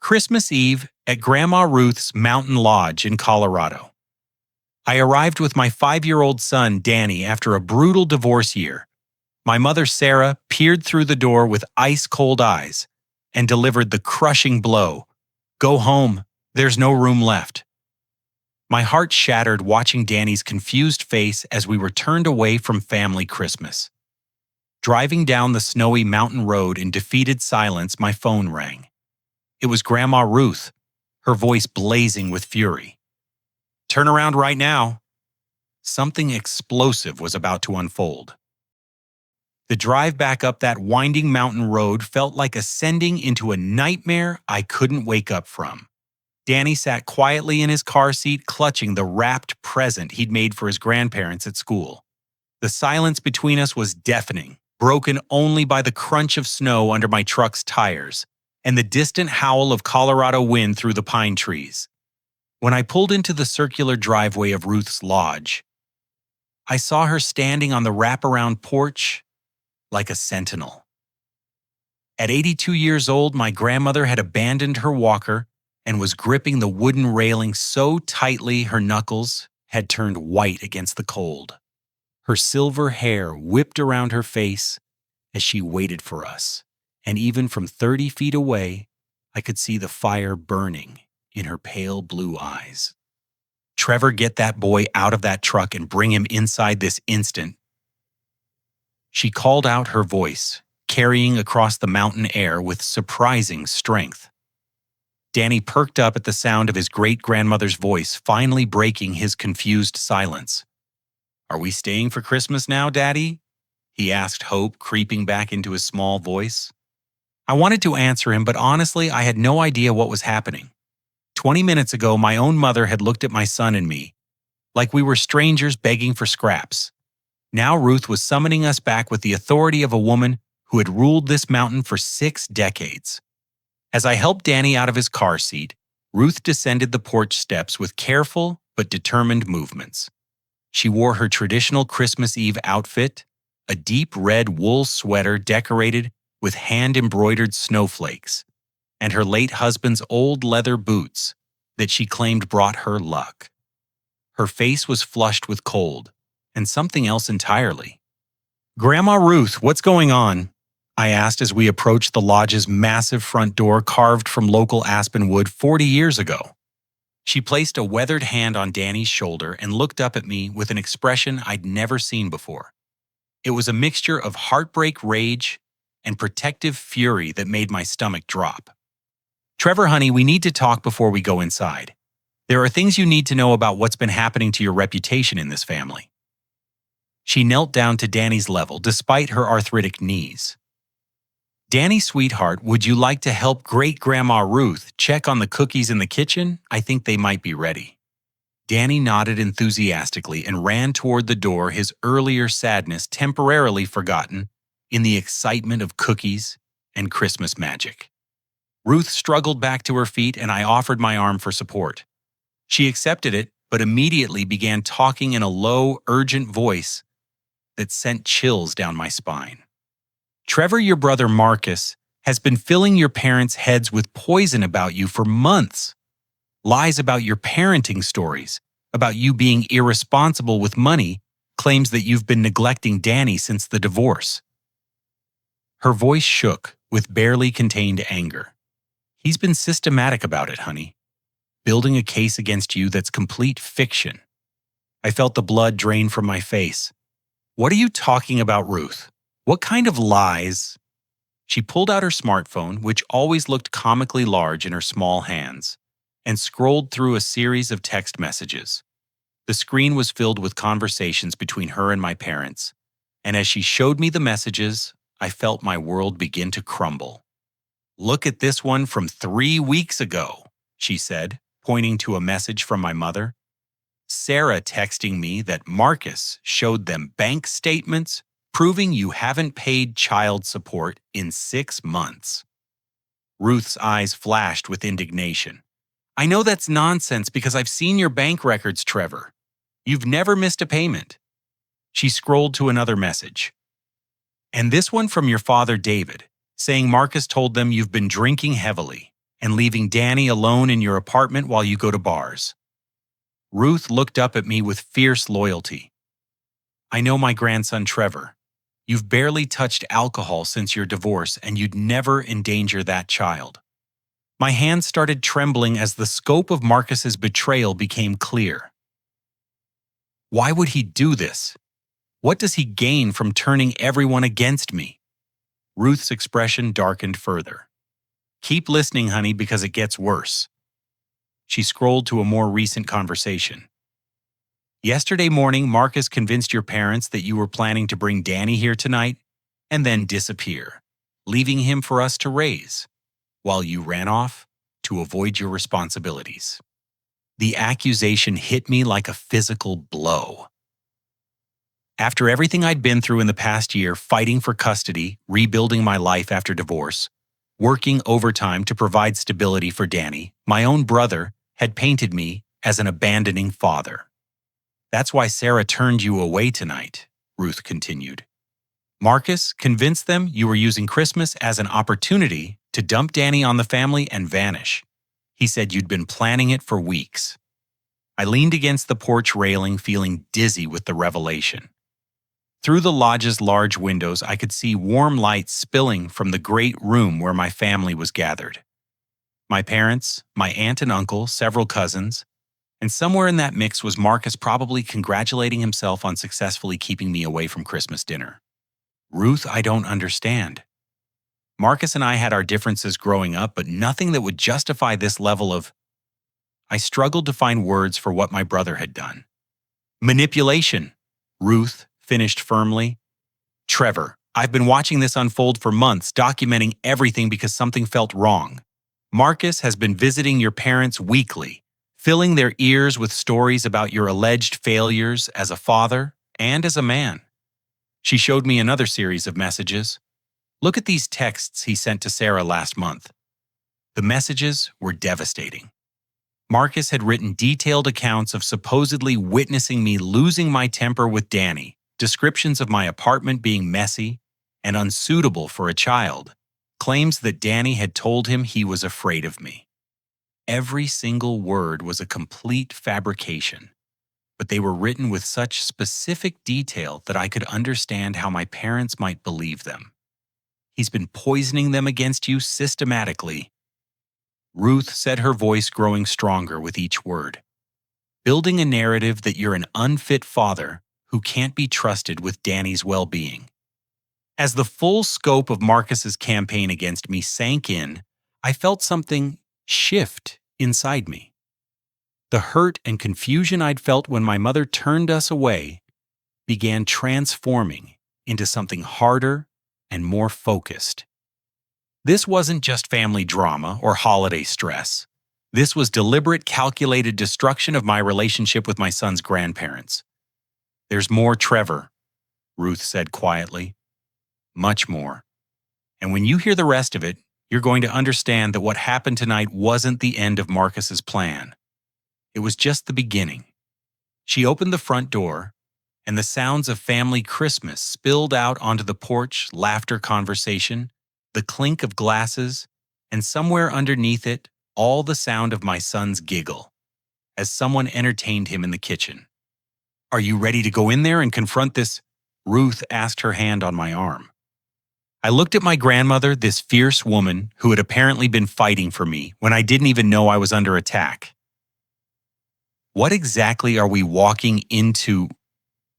Christmas Eve at Grandma Ruth's Mountain Lodge in Colorado. I arrived with my 5-year-old son, Danny, after a brutal divorce year. My mother, Sarah, peered through the door with ice-cold eyes and delivered the crushing blow. "Go home. There's no room left." My heart shattered watching Danny's confused face as we were turned away from family Christmas. Driving down the snowy mountain road in defeated silence, my phone rang. It was Grandma Ruth, her voice blazing with fury. "Turn around right now." Something explosive was about to unfold. The drive back up that winding mountain road felt like ascending into a nightmare I couldn't wake up from. Danny sat quietly in his car seat, clutching the wrapped present he'd made for his grandparents at school. The silence between us was deafening, broken only by the crunch of snow under my truck's tires and the distant howl of Colorado wind through the pine trees. When I pulled into the circular driveway of Ruth's lodge, I saw her standing on the wraparound porch like a sentinel. At 82 years old, my grandmother had abandoned her walker and was gripping the wooden railing so tightly her knuckles had turned white against the cold. Her silver hair whipped around her face as she waited for us, and even from 30 feet away, I could see the fire burning in her pale blue eyes. "Trevor, get that boy out of that truck and bring him inside this instant." She called out, her voice carrying across the mountain air with surprising strength. Danny perked up at the sound of his great-grandmother's voice finally breaking his confused silence. "Are we staying for Christmas now, Daddy?" he asked, hope creeping back into his small voice. I wanted to answer him, but honestly, I had no idea what was happening. 20 minutes ago, my own mother had looked at my son and me, like we were strangers begging for scraps. Now Ruth was summoning us back with the authority of a woman who had ruled this mountain for 6 decades. As I helped Danny out of his car seat, Ruth descended the porch steps with careful but determined movements. She wore her traditional Christmas Eve outfit, a deep red wool sweater decorated with hand-embroidered snowflakes, and her late husband's old leather boots that she claimed brought her luck. Her face was flushed with cold, and something else entirely. "Grandma Ruth, what's going on?" I asked as we approached the lodge's massive front door carved from local aspen wood 40 years ago. She placed a weathered hand on Danny's shoulder and looked up at me with an expression I'd never seen before. It was a mixture of heartbreak, rage, and protective fury that made my stomach drop. "Trevor, honey, we need to talk before we go inside. There are things you need to know about what's been happening to your reputation in this family." She knelt down to Danny's level despite her arthritic knees. "Danny, sweetheart, would you like to help Great-Grandma Ruth check on the cookies in the kitchen? I think they might be ready." Danny nodded enthusiastically and ran toward the door, his earlier sadness temporarily forgotten in the excitement of cookies and Christmas magic. Ruth struggled back to her feet and I offered my arm for support. She accepted it, but immediately began talking in a low, urgent voice that sent chills down my spine. "Trevor, your brother Marcus, has been filling your parents' heads with poison about you for months. Lies about your parenting stories, about you being irresponsible with money, claims that you've been neglecting Danny since the divorce." Her voice shook with barely contained anger. "He's been systematic about it, honey. Building a case against you that's complete fiction." I felt the blood drain from my face. "What are you talking about, Ruth? What kind of lies?" She pulled out her smartphone, which always looked comically large in her small hands, and scrolled through a series of text messages. The screen was filled with conversations between her and my parents, and as she showed me the messages, I felt my world begin to crumble. "Look at this one from 3 weeks ago," she said, pointing to a message from my mother. "Sarah texting me that Marcus showed them bank statements proving you haven't paid child support in 6 months." Ruth's eyes flashed with indignation. "I know that's nonsense because I've seen your bank records, Trevor. You've never missed a payment." She scrolled to another message. "And this one from your father, David, saying Marcus told them you've been drinking heavily and leaving Danny alone in your apartment while you go to bars. Ruth looked up at me with fierce loyalty. I know my grandson Trevor. You've barely touched alcohol since your divorce, and you'd never endanger that child. My hands started trembling as the scope of Marcus's betrayal became clear. Why would he do this? What does he gain from turning everyone against me? Ruth's expression darkened further. Keep listening, honey, because it gets worse. She scrolled to a more recent conversation. Yesterday morning, Marcus convinced your parents that you were planning to bring Danny here tonight and then disappear, leaving him for us to raise, while you ran off to avoid your responsibilities. The accusation hit me like a physical blow. After everything I'd been through in the past year, fighting for custody, rebuilding my life after divorce, working overtime to provide stability for Danny, my own brother had painted me as an abandoning father. That's why Sarah turned you away tonight, Ruth continued. Marcus convinced them you were using Christmas as an opportunity to dump Danny on the family and vanish. He said you'd been planning it for weeks. I leaned against the porch railing, feeling dizzy with the revelation. Through the lodge's large windows, I could see warm light spilling from the great room where my family was gathered. My parents, my aunt and uncle, several cousins, and somewhere in that mix was Marcus probably congratulating himself on successfully keeping me away from Christmas dinner. Ruth, I don't understand. Marcus and I had our differences growing up, but nothing that would justify this level of... I struggled to find words for what my brother had done. Manipulation, Ruth finished firmly. Trevor, I've been watching this unfold for months, documenting everything because something felt wrong. Marcus has been visiting your parents weekly, filling their ears with stories about your alleged failures as a father and as a man. She showed me another series of messages. Look at these texts he sent to Sarah last month. The messages were devastating. Marcus had written detailed accounts of supposedly witnessing me losing my temper with Danny, descriptions of my apartment being messy and unsuitable for a child, claims that Danny had told him he was afraid of me. Every single word was a complete fabrication, but they were written with such specific detail that I could understand how my parents might believe them. He's been poisoning them against you systematically. Ruth said, her voice growing stronger with each word. Building a narrative that you're an unfit father who can't be trusted with Danny's well-being. As the full scope of Marcus's campaign against me sank in, I felt something shift inside me. The hurt and confusion I'd felt when my mother turned us away began transforming into something harder and more focused. This wasn't just family drama or holiday stress. This was deliberate, calculated destruction of my relationship with my son's grandparents. There's more, Trevor, Ruth said quietly. Much more. And when you hear the rest of it, you're going to understand that what happened tonight wasn't the end of Marcus's plan. It was just the beginning. She opened the front door, and the sounds of family Christmas spilled out onto the porch, laughter, conversation, the clink of glasses, and somewhere underneath it, all the sound of my son's giggle, as someone entertained him in the kitchen. Are you ready to go in there and confront this? Ruth asked, her hand on my arm. I looked at my grandmother, this fierce woman who had apparently been fighting for me when I didn't even know I was under attack. What exactly are we walking into?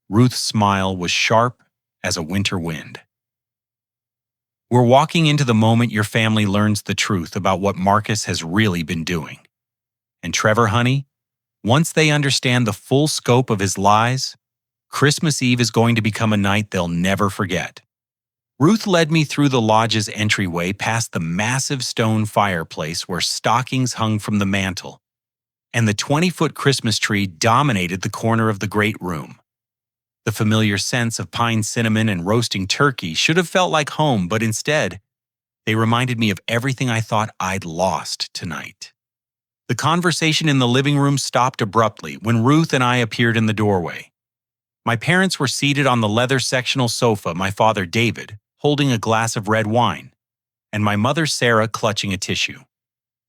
Ruth's smile was sharp as a winter wind. We're walking into the moment your family learns the truth about what Marcus has really been doing. And Trevor, honey, once they understand the full scope of his lies, Christmas Eve is going to become a night they'll never forget. Ruth led me through the lodge's entryway past the massive stone fireplace where stockings hung from the mantel, and the 20-foot Christmas tree dominated the corner of the great room. The familiar scents of pine cinnamon and roasting turkey should have felt like home, but instead, they reminded me of everything I thought I'd lost tonight. The conversation in the living room stopped abruptly when Ruth and I appeared in the doorway. My parents were seated on the leather sectional sofa, my father David holding a glass of red wine, and my mother Sarah clutching a tissue.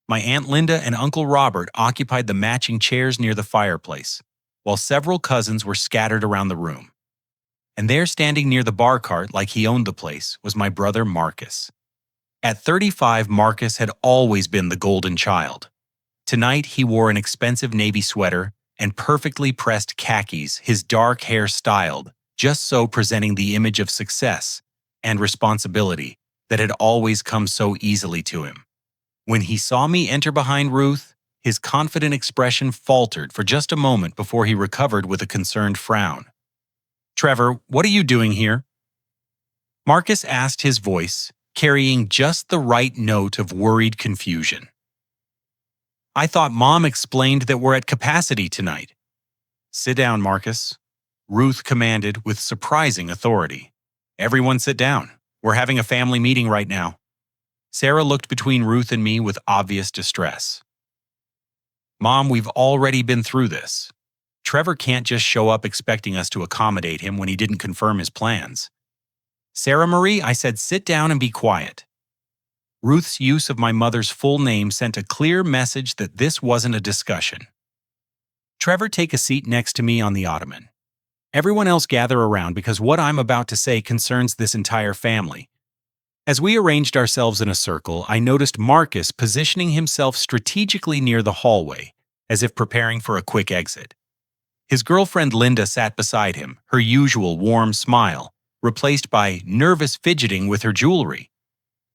My Aunt Linda and Uncle Robert occupied the matching chairs near the fireplace, while several cousins were scattered around the room. And there, standing near the bar cart like he owned the place, was my brother Marcus. At 35, Marcus had always been the golden child. Tonight, he wore an expensive navy sweater and perfectly pressed khakis, his dark hair styled, just so presenting the image of success and responsibility that had always come so easily to him. When he saw me enter behind Ruth, his confident expression faltered for just a moment before he recovered with a concerned frown. "Trevor, what are you doing here?" Marcus asked, his voice carrying just the right note of worried confusion. "I thought Mom explained that we're at capacity tonight." "Sit down, Marcus," Ruth commanded with surprising authority. "Everyone sit down. We're having a family meeting right now." Sarah looked between Ruth and me with obvious distress. "Mom, we've already been through this. Trevor can't just show up expecting us to accommodate him when he didn't confirm his plans." "Sarah Marie," I said, "sit down and be quiet." Ruth's use of my mother's full name sent a clear message that this wasn't a discussion. "Trevor, take a seat next to me on the ottoman. Everyone else gather around because what I'm about to say concerns this entire family." As we arranged ourselves in a circle, I noticed Marcus positioning himself strategically near the hallway, as if preparing for a quick exit. His girlfriend Linda sat beside him, her usual warm smile, replaced by nervous fidgeting with her jewelry.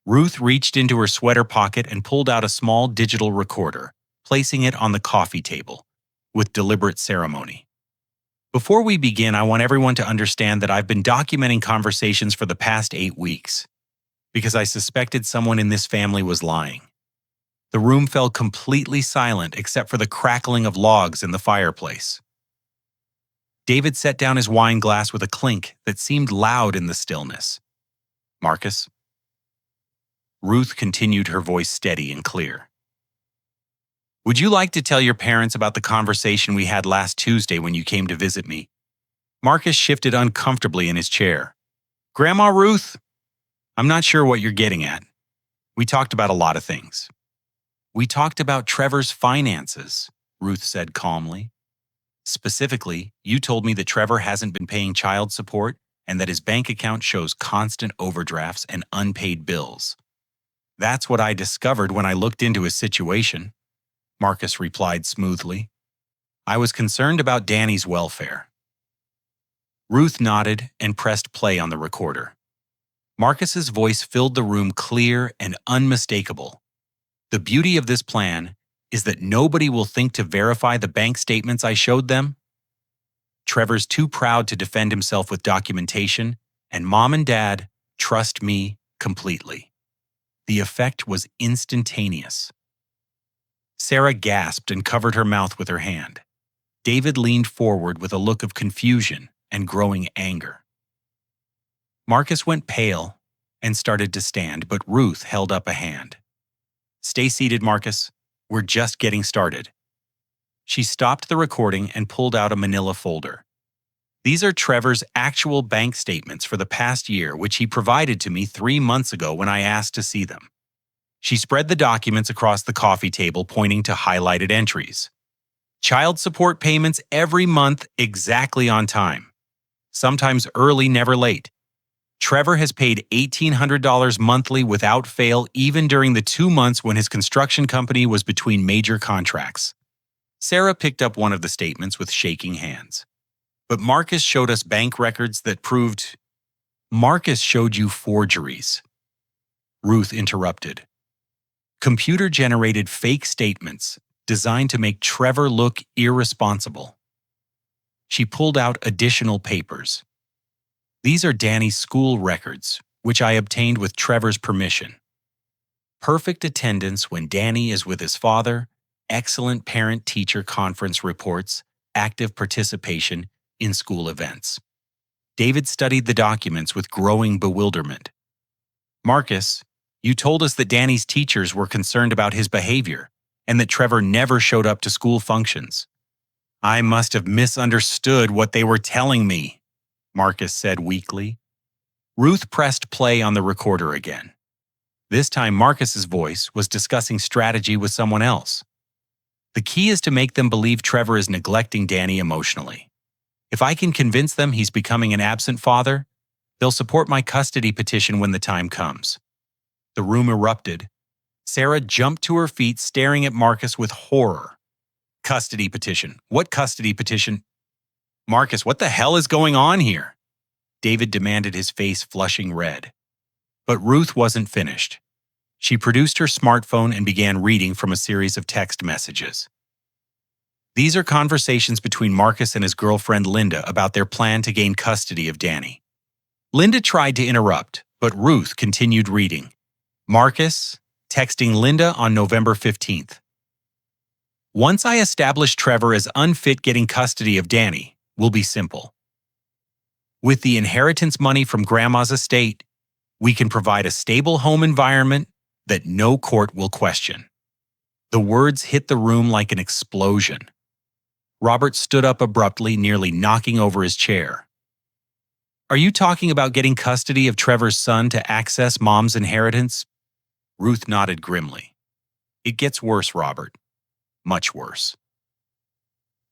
Ruth reached into her sweater pocket and pulled out a small digital recorder, placing it on the coffee table, with deliberate ceremony. "Before we begin, I want everyone to understand that I've been documenting conversations for the past 8 weeks. Because I suspected someone in this family was lying." The room fell completely silent except for the crackling of logs in the fireplace. David set down his wine glass with a clink that seemed loud in the stillness. "Marcus?" Ruth continued, her voice steady and clear. "Would you like to tell your parents about the conversation we had last Tuesday when you came to visit me?" Marcus shifted uncomfortably in his chair. "Grandma Ruth, I'm not sure what you're getting at. We talked about a lot of things." "We talked about Trevor's finances," Ruth said calmly. "Specifically, you told me that Trevor hasn't been paying child support and that his bank account shows constant overdrafts and unpaid bills." "That's what I discovered when I looked into his situation," Marcus replied smoothly. "I was concerned about Danny's welfare." Ruth nodded and pressed play on the recorder. Marcus's voice filled the room, clear and unmistakable. "The beauty of this plan is that nobody will think to verify the bank statements I showed them. Trevor's too proud to defend himself with documentation, and Mom and Dad trust me completely." The effect was instantaneous. Sarah gasped and covered her mouth with her hand. David leaned forward with a look of confusion and growing anger. Marcus went pale and started to stand, but Ruth held up a hand. "Stay seated, Marcus. We're just getting started." She stopped the recording and pulled out a manila folder. "These are Trevor's actual bank statements for the past year, which he provided to me 3 months ago when I asked to see them." She spread the documents across the coffee table, pointing to highlighted entries. "Child support payments every month, exactly on time. Sometimes early, never late. Trevor has paid $1,800 monthly without fail, even during the 2 months when his construction company was between major contracts." Sarah picked up one of the statements with shaking hands. "But Marcus showed us bank records that proved—" "Marcus showed you forgeries," Ruth interrupted. "Computer-generated fake statements designed to make Trevor look irresponsible." She pulled out additional papers. "These are Danny's school records, which I obtained with Trevor's permission. Perfect attendance when Danny is with his father, excellent parent-teacher conference reports, active participation in school events." David studied the documents with growing bewilderment. "Marcus, you told us that Danny's teachers were concerned about his behavior and that Trevor never showed up to school functions." "I must have misunderstood what they were telling me," Marcus said weakly. Ruth pressed play on the recorder again. This time, Marcus's voice was discussing strategy with someone else. The key is to make them believe Trevor is neglecting Danny emotionally. If I can convince them he's becoming an absent father, they'll support my custody petition when the time comes. The room erupted. Sarah jumped to her feet, staring at Marcus with horror. Custody petition? What custody petition? Marcus, what the hell is going on here? David demanded, his face flushing red. But Ruth wasn't finished. She produced her smartphone and began reading from a series of text messages. These are conversations between Marcus and his girlfriend Linda about their plan to gain custody of Danny. Linda tried to interrupt, but Ruth continued reading. Marcus, texting Linda on November 15th. Once I establish Trevor as unfit, getting custody of Danny will be simple. With the inheritance money from Grandma's estate, we can provide a stable home environment that no court will question. The words hit the room like an explosion. Robert stood up abruptly, nearly knocking over his chair. Are you talking about getting custody of Trevor's son to access Mom's inheritance? Ruth nodded grimly. It gets worse, Robert. Much worse.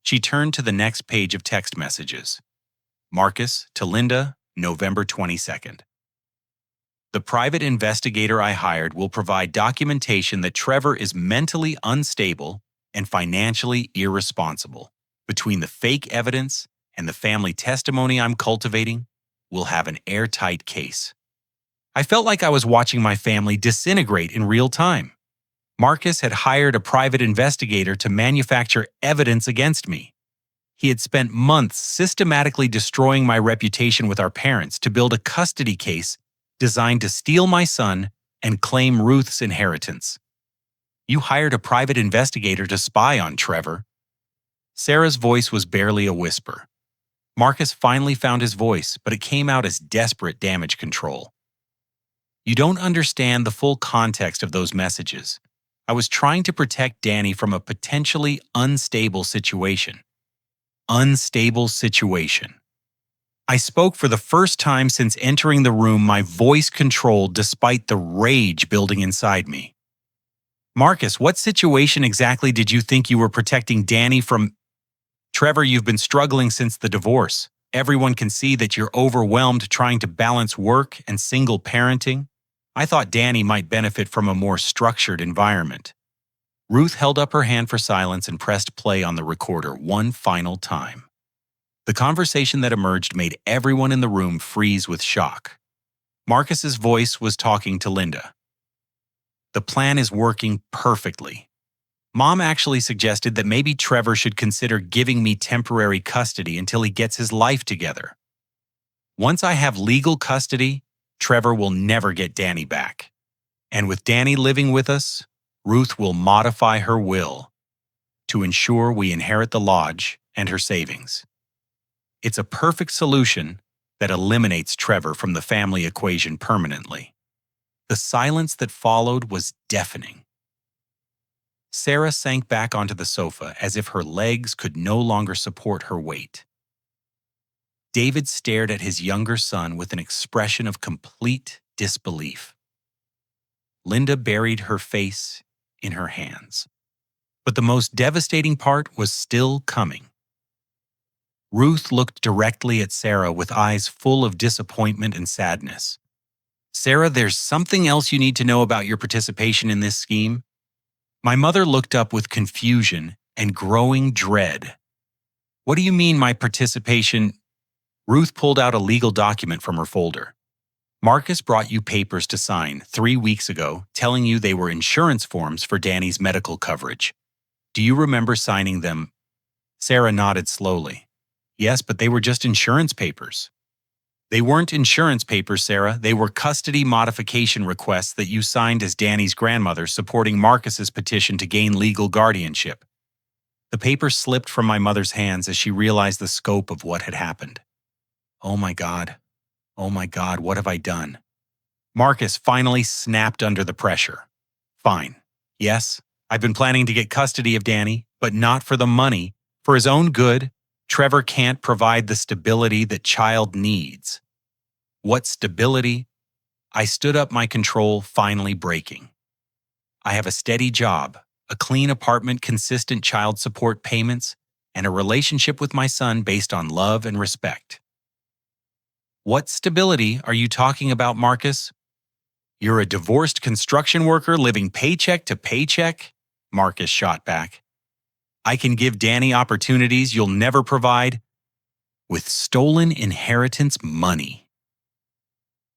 She turned to the next page of text messages. Marcus to Linda, November 22nd. The private investigator I hired will provide documentation that Trevor is mentally unstable and financially irresponsible. Between the fake evidence and the family testimony I'm cultivating, we'll have an airtight case. I felt like I was watching my family disintegrate in real time. Marcus had hired a private investigator to manufacture evidence against me. He had spent months systematically destroying my reputation with our parents to build a custody case designed to steal my son and claim Ruth's inheritance. You hired a private investigator to spy on Trevor. Sarah's voice was barely a whisper. Marcus finally found his voice, but it came out as desperate damage control. You don't understand the full context of those messages. I was trying to protect Danny from a potentially unstable situation. Unstable situation. I spoke for the first time since entering the room, my voice controlled despite the rage building inside me. Marcus, what situation exactly did you think you were protecting Danny from? Trevor, you've been struggling since the divorce. Everyone can see that you're overwhelmed trying to balance work and single parenting. I thought Danny might benefit from a more structured environment. Ruth held up her hand for silence and pressed play on the recorder one final time. The conversation that emerged made everyone in the room freeze with shock. Marcus's voice was talking to Linda. The plan is working perfectly. Mom actually suggested that maybe Trevor should consider giving me temporary custody until he gets his life together. Once I have legal custody, Trevor will never get Danny back. And with Danny living with us, Ruth will modify her will to ensure we inherit the lodge and her savings. It's a perfect solution that eliminates Trevor from the family equation permanently. The silence that followed was deafening. Sarah sank back onto the sofa as if her legs could no longer support her weight. David stared at his younger son with an expression of complete disbelief. Linda buried her face in her hands. But the most devastating part was still coming. Ruth looked directly at Sarah with eyes full of disappointment and sadness. Sarah, there's something else you need to know about your participation in this scheme. My mother looked up with confusion and growing dread. What do you mean, my participation? Ruth pulled out a legal document from her folder. Marcus brought you papers to sign 3 weeks ago, telling you they were insurance forms for Danny's medical coverage. Do you remember signing them? Sarah nodded slowly. Yes, but they were just insurance papers. They weren't insurance papers, Sarah. They were custody modification requests that you signed as Danny's grandmother, supporting Marcus's petition to gain legal guardianship. The paper slipped from my mother's hands as she realized the scope of what had happened. Oh my God, what have I done? Marcus finally snapped under the pressure. Fine. Yes, I've been planning to get custody of Danny, but not for the money. For his own good, Trevor can't provide the stability that child needs. What stability? I stood up, my control finally breaking. I have a steady job, a clean apartment, consistent child support payments, and a relationship with my son based on love and respect. What stability are you talking about, Marcus? You're a divorced construction worker living paycheck to paycheck? Marcus shot back. I can give Danny opportunities you'll never provide with stolen inheritance money.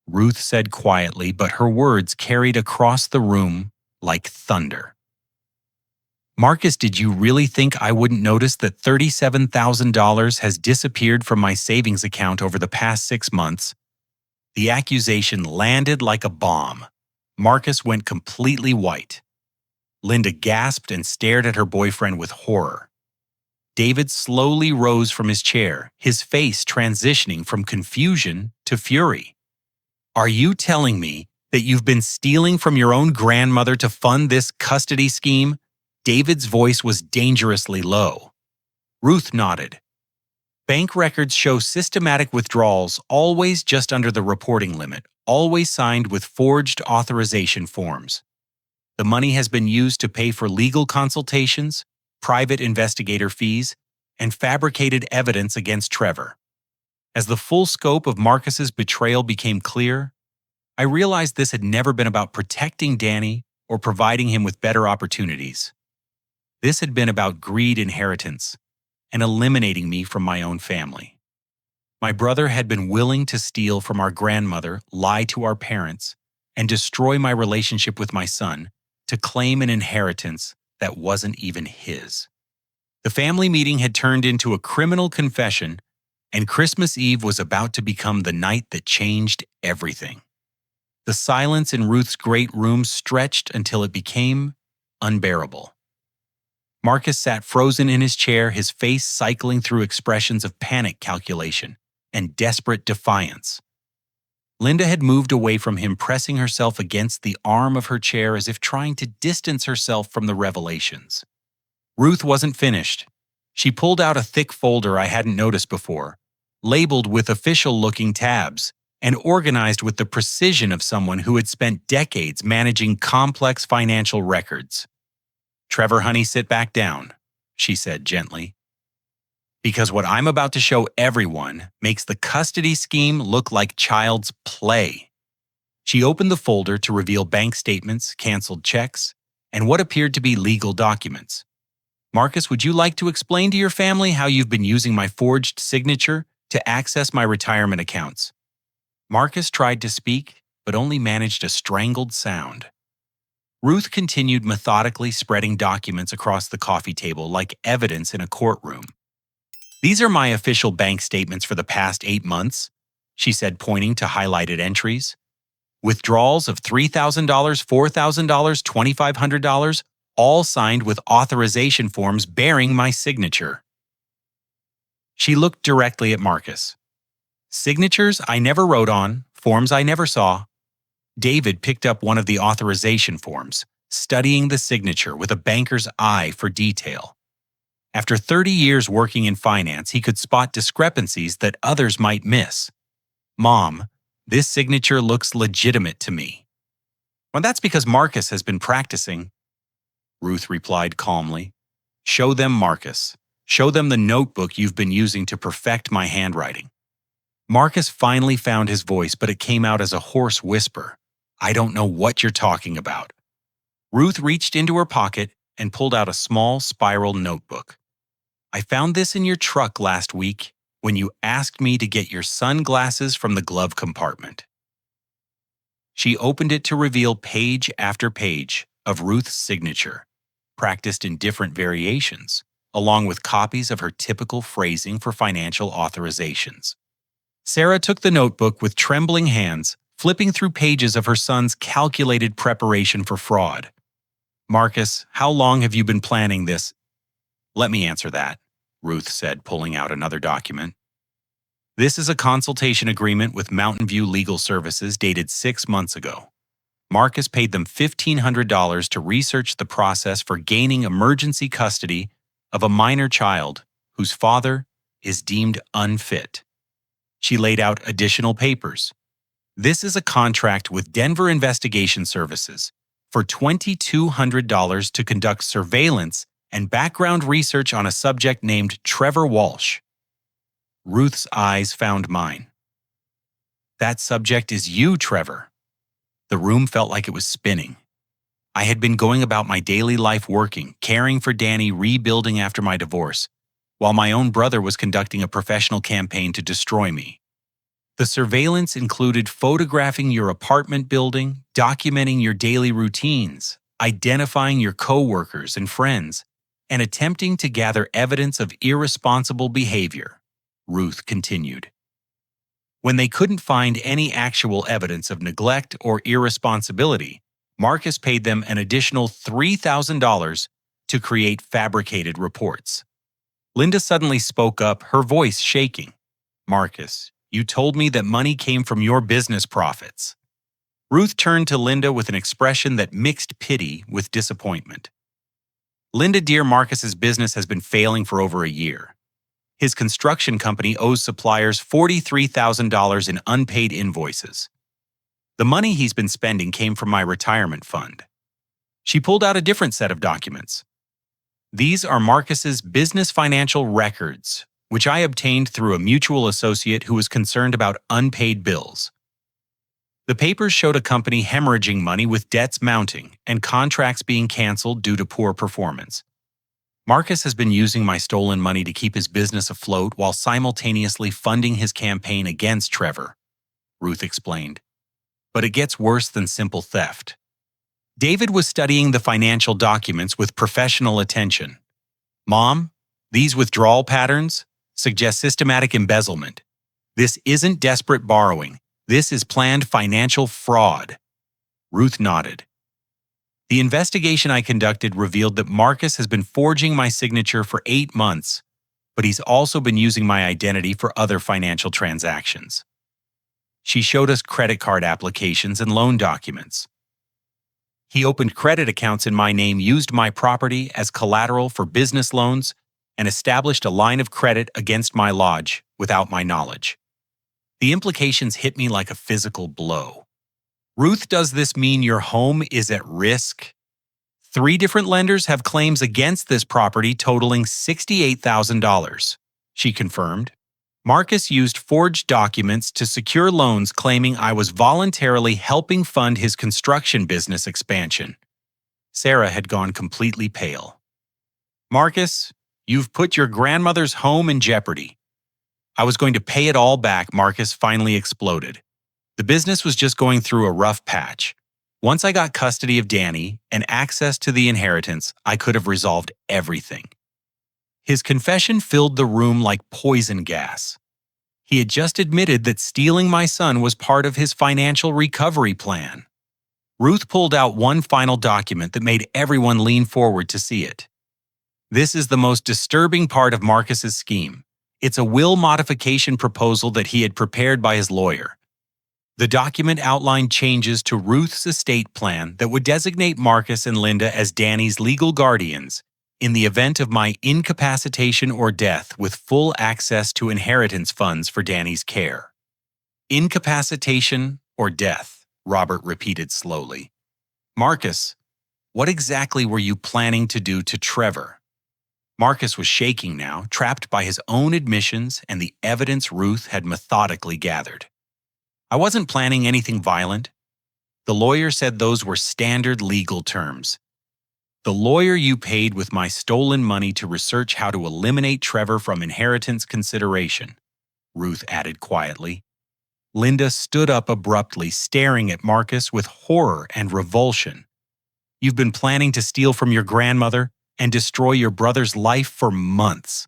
Ruth said quietly, but her words carried across the room like thunder. Marcus, did you really think I wouldn't notice that $37,000 has disappeared from my savings account over the past 6 months? The accusation landed like a bomb. Marcus went completely white. Linda gasped and stared at her boyfriend with horror. David slowly rose from his chair, his face transitioning from confusion to fury. Are you telling me that you've been stealing from your own grandmother to fund this custody scheme? David's voice was dangerously low. Ruth nodded. Bank records show systematic withdrawals always just under the reporting limit, always signed with forged authorization forms. The money has been used to pay for legal consultations, private investigator fees, and fabricated evidence against Trevor. As the full scope of Marcus's betrayal became clear, I realized this had never been about protecting Danny or providing him with better opportunities. This had been about greed, inheritance, and eliminating me from my own family. My brother had been willing to steal from our grandmother, lie to our parents, and destroy my relationship with my son to claim an inheritance that wasn't even his. The family meeting had turned into a criminal confession, and Christmas Eve was about to become the night that changed everything. The silence in Ruth's great room stretched until it became unbearable. Marcus sat frozen in his chair, his face cycling through expressions of panic calculation and desperate defiance. Linda had moved away from him, pressing herself against the arm of her chair as if trying to distance herself from the revelations. Ruth wasn't finished. She pulled out a thick folder I hadn't noticed before, labeled with official-looking tabs, and organized with the precision of someone who had spent decades managing complex financial records. Trevor, honey, sit back down, she said gently. Because what I'm about to show everyone makes the custody scheme look like child's play. She opened the folder to reveal bank statements, canceled checks, and what appeared to be legal documents. Marcus, would you like to explain to your family how you've been using my forged signature to access my retirement accounts? Marcus tried to speak, but only managed a strangled sound. Ruth continued methodically spreading documents across the coffee table like evidence in a courtroom. These are my official bank statements for the past 8 months, she said, pointing to highlighted entries. Withdrawals of $3,000, $4,000, $2,500, all signed with authorization forms bearing my signature. She looked directly at Marcus. Signatures I never wrote on, forms I never saw. David picked up one of the authorization forms, studying the signature with a banker's eye for detail. After 30 years working in finance, he could spot discrepancies that others might miss. Mom, this signature looks legitimate to me. Well, that's because Marcus has been practicing, Ruth replied calmly. Show them, Marcus. Show them the notebook you've been using to perfect my handwriting. Marcus finally found his voice, but it came out as a hoarse whisper. I don't know what you're talking about. Ruth reached into her pocket and pulled out a small spiral notebook. I found this in your truck last week when you asked me to get your sunglasses from the glove compartment. She opened it to reveal page after page of Ruth's signature, practiced in different variations, along with copies of her typical phrasing for financial authorizations. Sarah took the notebook with trembling hands, flipping through pages of her son's calculated preparation for fraud. Marcus, how long have you been planning this? Let me answer that, Ruth said, pulling out another document. This is a consultation agreement with Mountain View Legal Services dated 6 months ago. Marcus paid them $1,500 to research the process for gaining emergency custody of a minor child whose father is deemed unfit. She laid out additional papers, This is a contract with Denver Investigation Services for $2,200 to conduct surveillance and background research on a subject named Trevor Walsh. Ruth's eyes found mine. That subject is you, Trevor. The room felt like it was spinning. I had been going about my daily life working, caring for Danny, rebuilding after my divorce, while my own brother was conducting a professional campaign to destroy me. The surveillance included photographing your apartment building, documenting your daily routines, identifying your coworkers and friends, and attempting to gather evidence of irresponsible behavior, Ruth continued. When they couldn't find any actual evidence of neglect or irresponsibility, Marcus paid them an additional $3,000 to create fabricated reports. Linda suddenly spoke up, her voice shaking. Marcus, you told me that money came from your business profits. Ruth turned to Linda with an expression that mixed pity with disappointment. Linda, dear, Marcus's business has been failing for over a year. His construction company owes suppliers $43,000 in unpaid invoices. The money he's been spending came from my retirement fund. She pulled out a different set of documents. These are Marcus's business financial records, which I obtained through a mutual associate who was concerned about unpaid bills. The papers showed a company hemorrhaging money with debts mounting and contracts being canceled due to poor performance. Marcus has been using my stolen money to keep his business afloat while simultaneously funding his campaign against Trevor, Ruth explained. But it gets worse than simple theft. David was studying the financial documents with professional attention. Mom, these withdrawal patterns suggest systematic embezzlement. This isn't desperate borrowing. This is planned financial fraud. Ruth nodded. The investigation I conducted revealed that Marcus has been forging my signature for 8 months, but he's also been using my identity for other financial transactions. She showed us credit card applications and loan documents. He opened credit accounts in my name, used my property as collateral for business loans, and established a line of credit against my lodge without my knowledge. The implications hit me like a physical blow. Ruth, does this mean your home is at risk? 3 different lenders have claims against this property totaling $68,000, she confirmed. Marcus used forged documents to secure loans claiming I was voluntarily helping fund his construction business expansion. Sarah had gone completely pale. Marcus, you've put your grandmother's home in jeopardy. I was going to pay it all back, Marcus finally exploded. The business was just going through a rough patch. Once I got custody of Danny and access to the inheritance, I could have resolved everything. His confession filled the room like poison gas. He had just admitted that stealing my son was part of his financial recovery plan. Ruth pulled out one final document that made everyone lean forward to see it. This is the most disturbing part of Marcus's scheme. It's a will modification proposal that he had prepared by his lawyer. The document outlined changes to Ruth's estate plan that would designate Marcus and Linda as Danny's legal guardians in the event of my incapacitation or death, with full access to inheritance funds for Danny's care. Incapacitation or death, Robert repeated slowly. Marcus, what exactly were you planning to do to Trevor? Marcus was shaking now, trapped by his own admissions and the evidence Ruth had methodically gathered. I wasn't planning anything violent. The lawyer said those were standard legal terms. The lawyer you paid with my stolen money to research how to eliminate Trevor from inheritance consideration, Ruth added quietly. Linda stood up abruptly, staring at Marcus with horror and revulsion. You've been planning to steal from your grandmother and destroy your brother's life for months,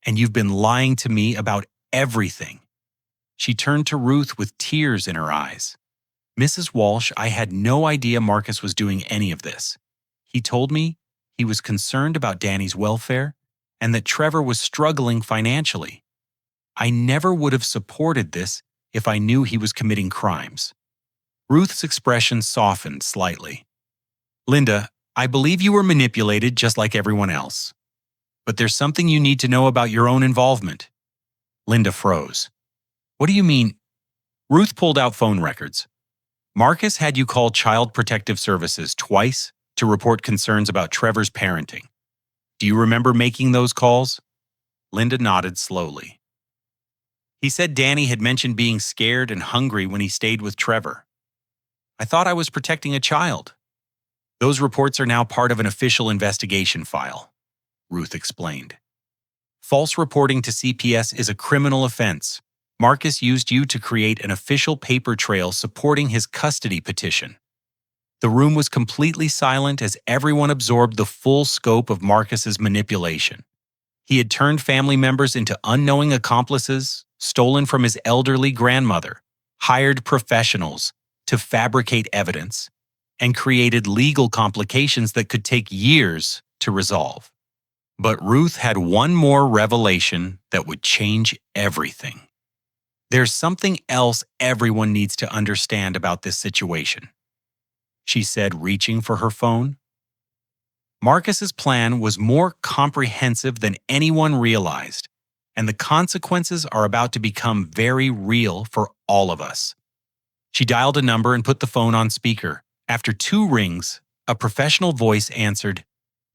and you've been lying to me about everything. She turned to Ruth with tears in her eyes. Mrs. Walsh, I had no idea Marcus was doing any of this. He told me he was concerned about Danny's welfare and that Trevor was struggling financially. I never would have supported this if I knew he was committing crimes. Ruth's expression softened slightly. Linda, I believe you were manipulated just like everyone else. But there's something you need to know about your own involvement. Linda froze. What do you mean? Ruth pulled out phone records. Marcus had you call Child Protective Services twice to report concerns about Trevor's parenting. Do you remember making those calls? Linda nodded slowly. He said Danny had mentioned being scared and hungry when he stayed with Trevor. I thought I was protecting a child. Those reports are now part of an official investigation file, Ruth explained. False reporting to CPS is a criminal offense. Marcus used you to create an official paper trail supporting his custody petition. The room was completely silent as everyone absorbed the full scope of Marcus's manipulation. He had turned family members into unknowing accomplices, stolen from his elderly grandmother, hired professionals to fabricate evidence, and created legal complications that could take years to resolve. But Ruth had one more revelation that would change everything. There's something else everyone needs to understand about this situation, she said, reaching for her phone. Marcus's plan was more comprehensive than anyone realized, and the consequences are about to become very real for all of us. She dialed a number and put the phone on speaker. After 2 rings, a professional voice answered,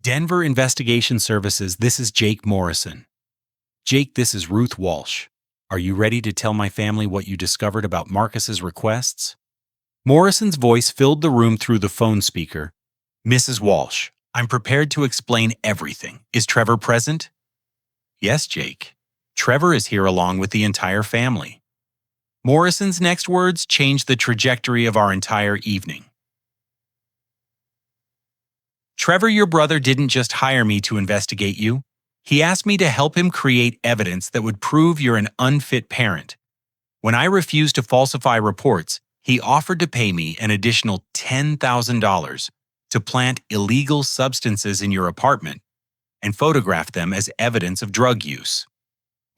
"Denver Investigation Services, this is Jake Morrison." "Jake, this is Ruth Walsh. Are you ready to tell my family what you discovered about Marcus's requests?" Morrison's voice filled the room through the phone speaker. "Mrs. Walsh, I'm prepared to explain everything. Is Trevor present?" "Yes, Jake. Trevor is here along with the entire family." Morrison's next words changed the trajectory of our entire evening. "Trevor, your brother, didn't just hire me to investigate you. He asked me to help him create evidence that would prove you're an unfit parent. When I refused to falsify reports, he offered to pay me an additional $10,000 to plant illegal substances in your apartment and photograph them as evidence of drug use."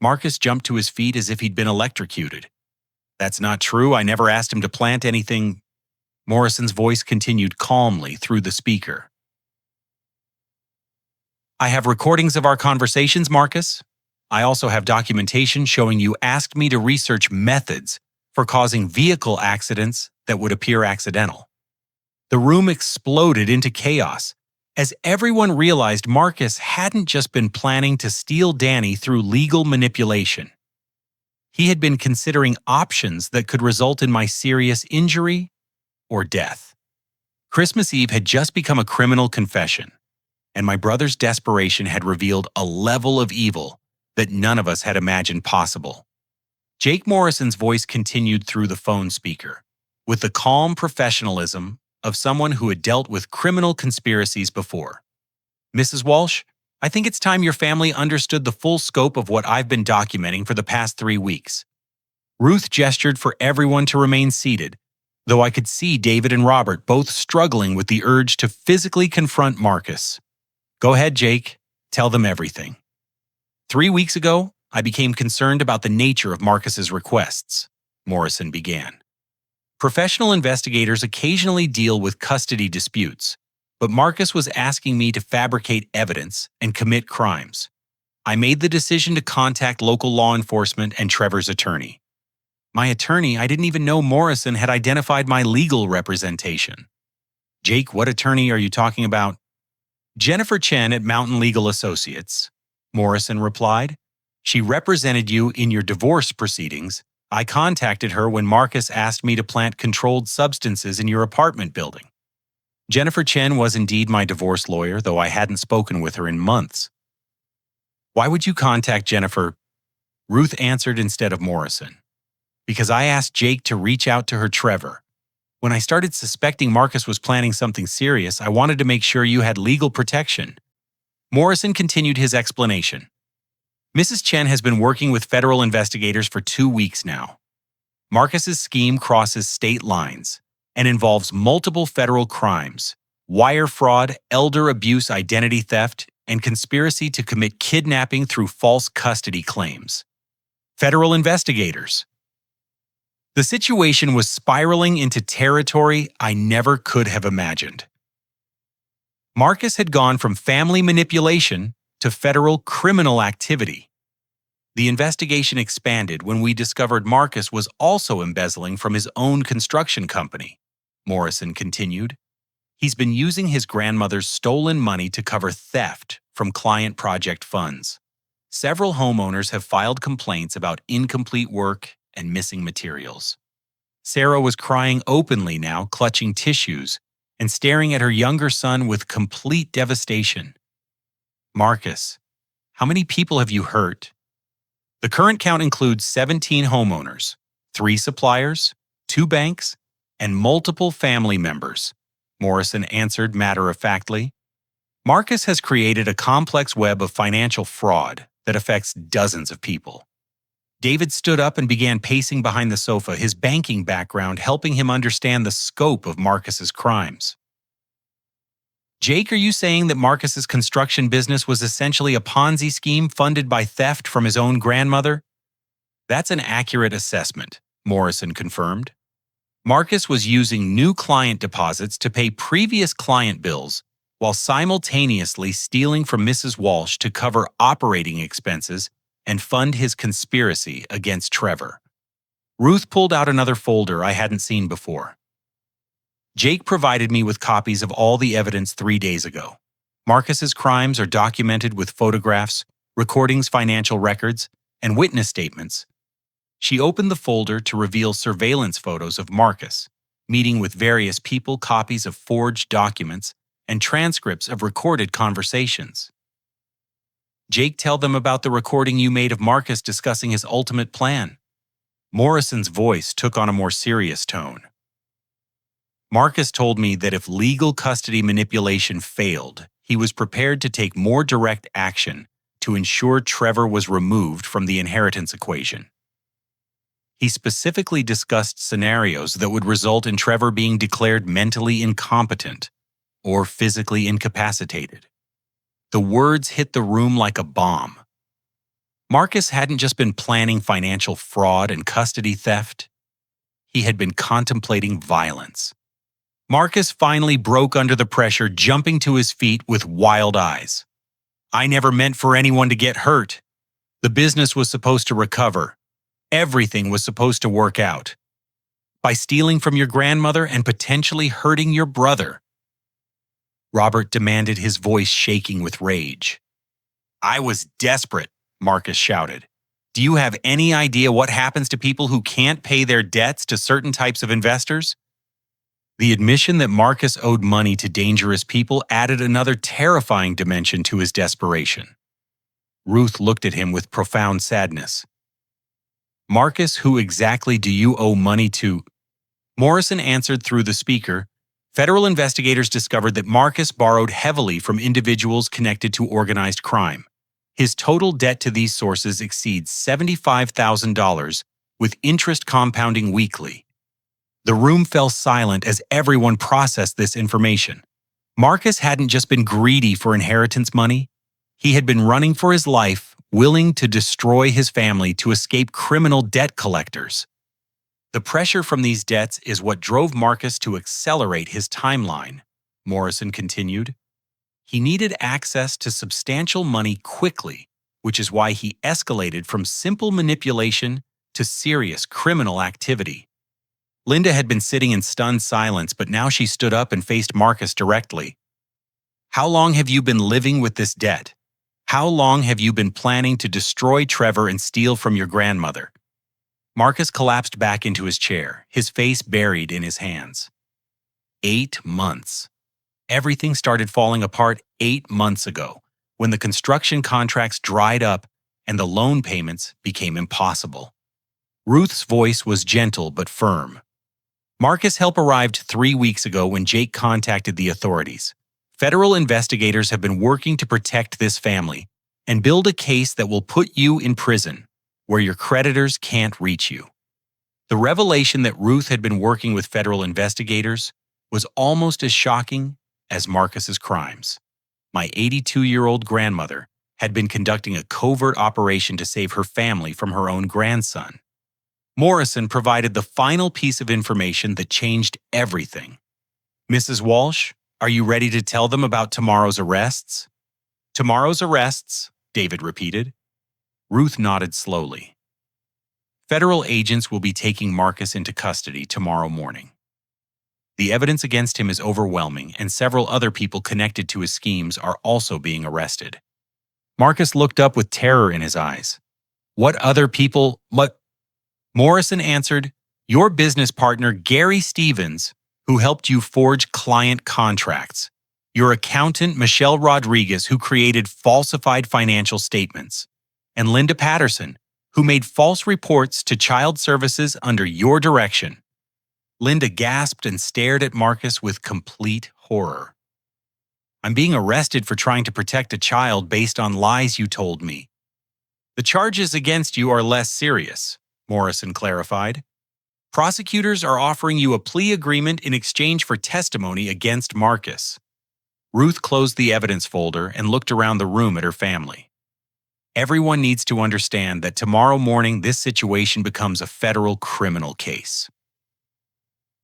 Marcus jumped to his feet as if he'd been electrocuted. "That's not true. I never asked him to plant anything." Morrison's voice continued calmly through the speaker. "I have recordings of our conversations, Marcus. I also have documentation showing you asked me to research methods for causing vehicle accidents that would appear accidental." The room exploded into chaos as everyone realized Marcus hadn't just been planning to steal Danny through legal manipulation. He had been considering options that could result in my serious injury or death. Christmas Eve had just become a criminal confession, and my brother's desperation had revealed a level of evil that none of us had imagined possible. Jake Morrison's voice continued through the phone speaker, with the calm professionalism of someone who had dealt with criminal conspiracies before. "Mrs. Walsh, I think it's time your family understood the full scope of what I've been documenting for the past 3 weeks." Ruth gestured for everyone to remain seated, though I could see David and Robert both struggling with the urge to physically confront Marcus. "Go ahead, Jake. Tell them everything." 3 weeks ago, I became concerned about the nature of Marcus's requests, Morrison began. "Professional investigators occasionally deal with custody disputes, but Marcus was asking me to fabricate evidence and commit crimes. I made the decision to contact local law enforcement and Trevor's attorney. My attorney, I didn't even know Morrison had identified my legal representation." "Jake, what attorney are you talking about?" "Jennifer Chen at Mountain Legal Associates," Morrison replied. "She represented you in your divorce proceedings. I contacted her when Marcus asked me to plant controlled substances in your apartment building." Jennifer Chen was indeed my divorce lawyer, though I hadn't spoken with her in months. "Why would you contact Jennifer?" Ruth answered instead of Morrison. "Because I asked Jake to reach out to her Trevor. When I started suspecting Marcus was planning something serious, I wanted to make sure you had legal protection." Morrison continued his explanation. "Mrs. Chen has been working with federal investigators for 2 weeks now. Marcus's scheme crosses state lines and involves multiple federal crimes: wire fraud, elder abuse, identity theft, and conspiracy to commit kidnapping through false custody claims. Federal investigators." The situation was spiraling into territory I never could have imagined. Marcus had gone from family manipulation to federal criminal activity. The investigation expanded when we discovered Marcus was also embezzling from his own construction company. Morrison continued. He's been using his grandmother's stolen money to cover theft from client project funds. Several homeowners have filed complaints about incomplete work and missing materials. Sarah was crying openly now, clutching tissues and staring at her younger son with complete devastation. Marcus, how many people have you hurt? The current count includes 17 homeowners, 3 suppliers, 2 banks, and multiple family members, Morrison answered matter-of-factly. Marcus has created a complex web of financial fraud that affects dozens of people. David stood up and began pacing behind the sofa, his banking background helping him understand the scope of Marcus's crimes. Jake, are you saying that Marcus's construction business was essentially a Ponzi scheme funded by theft from his own grandmother? That's an accurate assessment, Morrison confirmed. Marcus was using new client deposits to pay previous client bills while simultaneously stealing from Mrs. Walsh to cover operating expenses and fund his conspiracy against Trevor. Ruth pulled out another folder I hadn't seen before. Jake provided me with copies of all the evidence 3 days ago. Marcus's crimes are documented with photographs, recordings, financial records, and witness statements. She opened the folder to reveal surveillance photos of Marcus, meeting with various people, copies of forged documents, and transcripts of recorded conversations. Jake, tell them about the recording you made of Marcus discussing his ultimate plan. Morrison's voice took on a more serious tone. Marcus told me that if legal custody manipulation failed, he was prepared to take more direct action to ensure Trevor was removed from the inheritance equation. He specifically discussed scenarios that would result in Trevor being declared mentally incompetent or physically incapacitated. The words hit the room like a bomb. Marcus hadn't just been planning financial fraud and custody theft. He had been contemplating violence. Marcus finally broke under the pressure, jumping to his feet with wild eyes. I never meant for anyone to get hurt. The business was supposed to recover. Everything was supposed to work out. By stealing from your grandmother and potentially hurting your brother. Robert demanded, his voice shaking with rage. I was desperate, Marcus shouted. Do you have any idea what happens to people who can't pay their debts to certain types of investors? The admission that Marcus owed money to dangerous people added another terrifying dimension to his desperation. Ruth looked at him with profound sadness. Marcus, who exactly do you owe money to? Morrison answered through the speaker. Federal investigators discovered that Marcus borrowed heavily from individuals connected to organized crime. His total debt to these sources exceeds $75,000, with interest compounding weekly. The room fell silent as everyone processed this information. Marcus hadn't just been greedy for inheritance money. He had been running for his life, willing to destroy his family to escape criminal debt collectors. The pressure from these debts is what drove Marcus to accelerate his timeline, Morrison continued. He needed access to substantial money quickly, which is why he escalated from simple manipulation to serious criminal activity. Linda had been sitting in stunned silence, but now she stood up and faced Marcus directly. How long have you been living with this debt? How long have you been planning to destroy Trevor and steal from your grandmother? Marcus collapsed back into his chair, his face buried in his hands. 8 months. Everything started falling apart 8 months ago, when the construction contracts dried up and the loan payments became impossible. Ruth's voice was gentle but firm. Marcus' help arrived 3 weeks ago when Jake contacted the authorities. Federal investigators have been working to protect this family and build a case that will put you in prison, where your creditors can't reach you. The revelation that Ruth had been working with federal investigators was almost as shocking as Marcus's crimes. My 82-year-old grandmother had been conducting a covert operation to save her family from her own grandson. Morrison provided the final piece of information that changed everything. Mrs. Walsh, are you ready to tell them about tomorrow's arrests? Tomorrow's arrests, David repeated. Ruth nodded slowly. Federal agents will be taking Marcus into custody tomorrow morning. The evidence against him is overwhelming, and several other people connected to his schemes are also being arrested. Marcus looked up with terror in his eyes. What other people? What? Morrison answered, your business partner, Gary Stevens, who helped you forge client contracts. Your accountant, Michelle Rodriguez, who created falsified financial statements. And Linda Patterson, who made false reports to child services under your direction. Linda gasped and stared at Marcus with complete horror. I'm being arrested for trying to protect a child based on lies you told me. The charges against you are less serious, Morrison clarified. Prosecutors are offering you a plea agreement in exchange for testimony against Marcus. Ruth closed the evidence folder and looked around the room at her family. Everyone needs to understand that tomorrow morning this situation becomes a federal criminal case.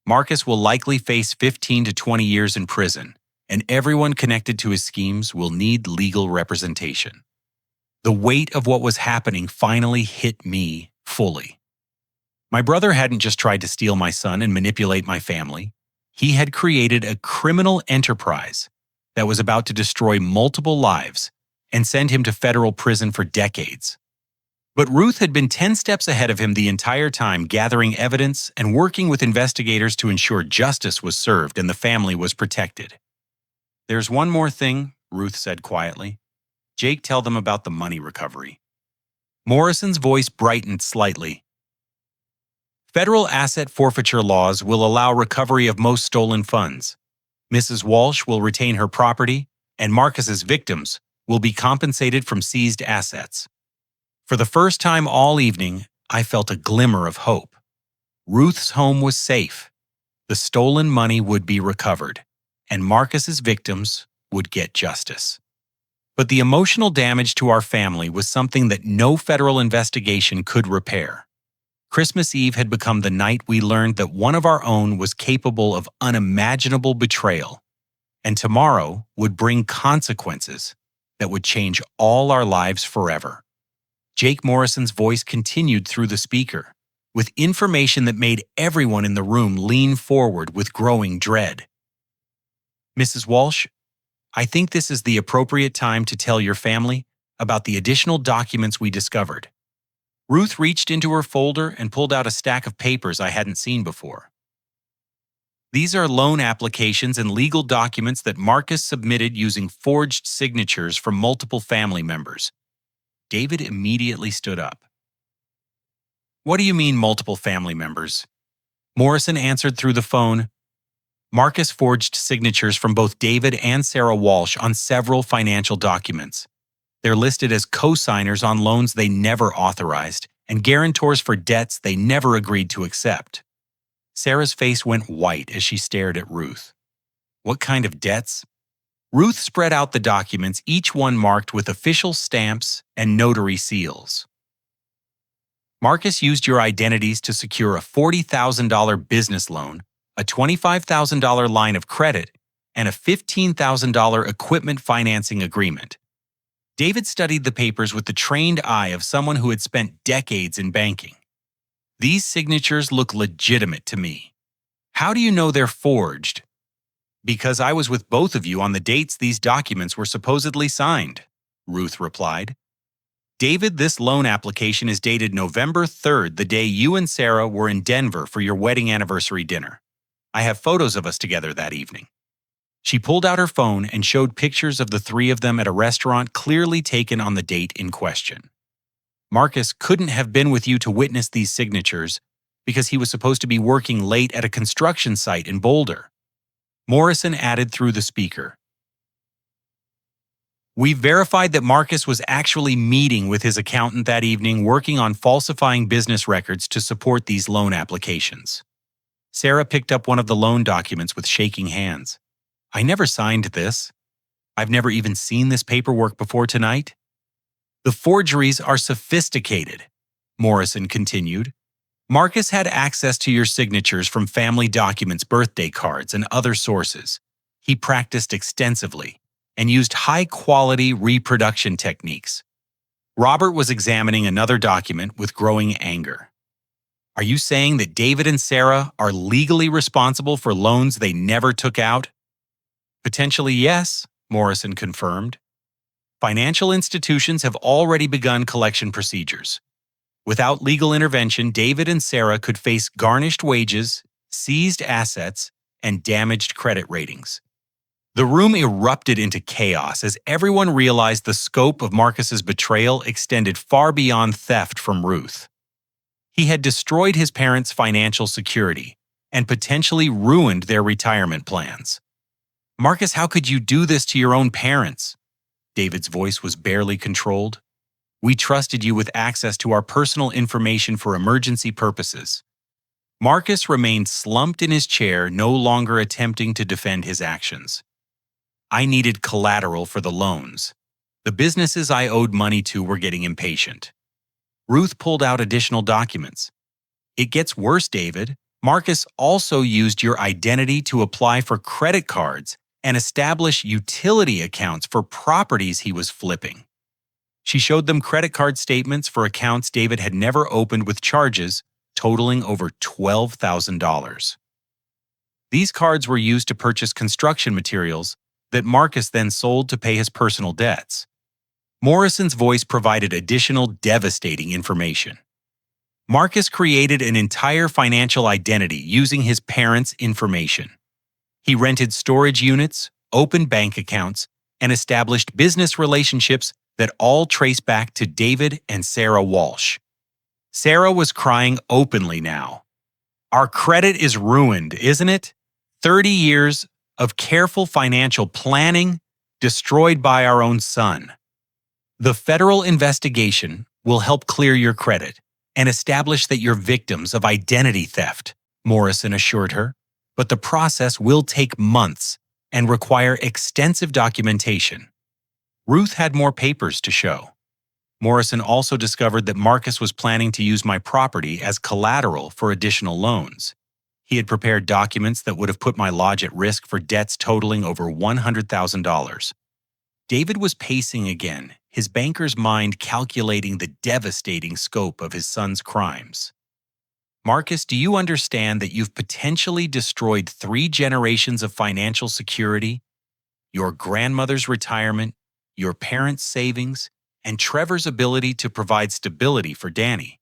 Marcus will likely face 15 to 20 years in prison, and everyone connected to his schemes will need legal representation. The weight of what was happening finally hit me fully. My brother hadn't just tried to steal my son and manipulate my family. He had created a criminal enterprise that was about to destroy multiple lives and send him to federal prison for decades. But Ruth had been 10 steps ahead of him the entire time, gathering evidence and working with investigators to ensure justice was served and the family was protected. There's one more thing, Ruth said quietly. Jake, tell them about the money recovery. Morrison's voice brightened slightly. Federal asset forfeiture laws will allow recovery of most stolen funds. Mrs. Walsh will retain her property, and Marcus's victims will be compensated from seized assets. For the first time all evening, I felt a glimmer of hope. Ruth's home was safe. The stolen money would be recovered, and Marcus's victims would get justice. But the emotional damage to our family was something that no federal investigation could repair. Christmas Eve had become the night we learned that one of our own was capable of unimaginable betrayal, and tomorrow would bring consequences that would change all our lives forever. Jake Morrison's voice continued through the speaker, with information that made everyone in the room lean forward with growing dread. Mrs. Walsh, I think this is the appropriate time to tell your family about the additional documents we discovered. Ruth reached into her folder and pulled out a stack of papers I hadn't seen before. These are loan applications and legal documents that Marcus submitted using forged signatures from multiple family members. David immediately stood up. What do you mean multiple family members? Morrison answered through the phone. Marcus forged signatures from both David and Sarah Walsh on several financial documents. They're listed as co-signers on loans they never authorized and guarantors for debts they never agreed to accept. Sarah's face went white as she stared at Ruth. What kind of debts? Ruth spread out the documents, each one marked with official stamps and notary seals. Marcus used your identities to secure a $40,000 business loan, a $25,000 line of credit, and a $15,000 equipment financing agreement. David studied the papers with the trained eye of someone who had spent decades in banking. These signatures look legitimate to me. How do you know they're forged? Because I was with both of you on the dates these documents were supposedly signed, Ruth replied. David, this loan application is dated November 3rd, the day you and Sarah were in Denver for your wedding anniversary dinner. I have photos of us together that evening. She pulled out her phone and showed pictures of the three of them at a restaurant clearly taken on the date in question. Marcus couldn't have been with you to witness these signatures because he was supposed to be working late at a construction site in Boulder. Morrison added through the speaker. We verified that Marcus was actually meeting with his accountant that evening, working on falsifying business records to support these loan applications. Sarah picked up one of the loan documents with shaking hands. I never signed this. I've never even seen this paperwork before tonight. The forgeries are sophisticated, Morrison continued. Marcus had access to your signatures from family documents, birthday cards, and other sources. He practiced extensively and used high-quality reproduction techniques. Robert was examining another document with growing anger. Are you saying that David and Sarah are legally responsible for loans they never took out? Potentially yes, Morrison confirmed. Financial institutions have already begun collection procedures. Without legal intervention, David and Sarah could face garnished wages, seized assets, and damaged credit ratings. The room erupted into chaos as everyone realized the scope of Marcus's betrayal extended far beyond theft from Ruth. He had destroyed his parents' financial security and potentially ruined their retirement plans. Marcus, how could you do this to your own parents? David's voice was barely controlled. We trusted you with access to our personal information for emergency purposes. Marcus remained slumped in his chair, no longer attempting to defend his actions. I needed collateral for the loans. The businesses I owed money to were getting impatient. Ruth pulled out additional documents. It gets worse, David. Marcus also used your identity to apply for credit cards and establish utility accounts for properties he was flipping. She showed them credit card statements for accounts David had never opened with charges totaling over $12,000. These cards were used to purchase construction materials that Marcus then sold to pay his personal debts. Morrison's voice provided additional devastating information. Marcus created an entire financial identity using his parents' information. He rented storage units, opened bank accounts, and established business relationships that all trace back to David and Sarah Walsh. Sarah was crying openly now. Our credit is ruined, isn't it? 30 years of careful financial planning destroyed by our own son. The federal investigation will help clear your credit and establish that you're victims of identity theft, Morrison assured her. But the process will take months and require extensive documentation. Ruth had more papers to show. Morrison also discovered that Marcus was planning to use my property as collateral for additional loans. He had prepared documents that would have put my lodge at risk for debts totaling over $100,000. David was pacing again, his banker's mind calculating the devastating scope of his son's crimes. Marcus, do you understand that you've potentially destroyed 3 generations of financial security? Your grandmother's retirement, your parents' savings, and Trevor's ability to provide stability for Danny.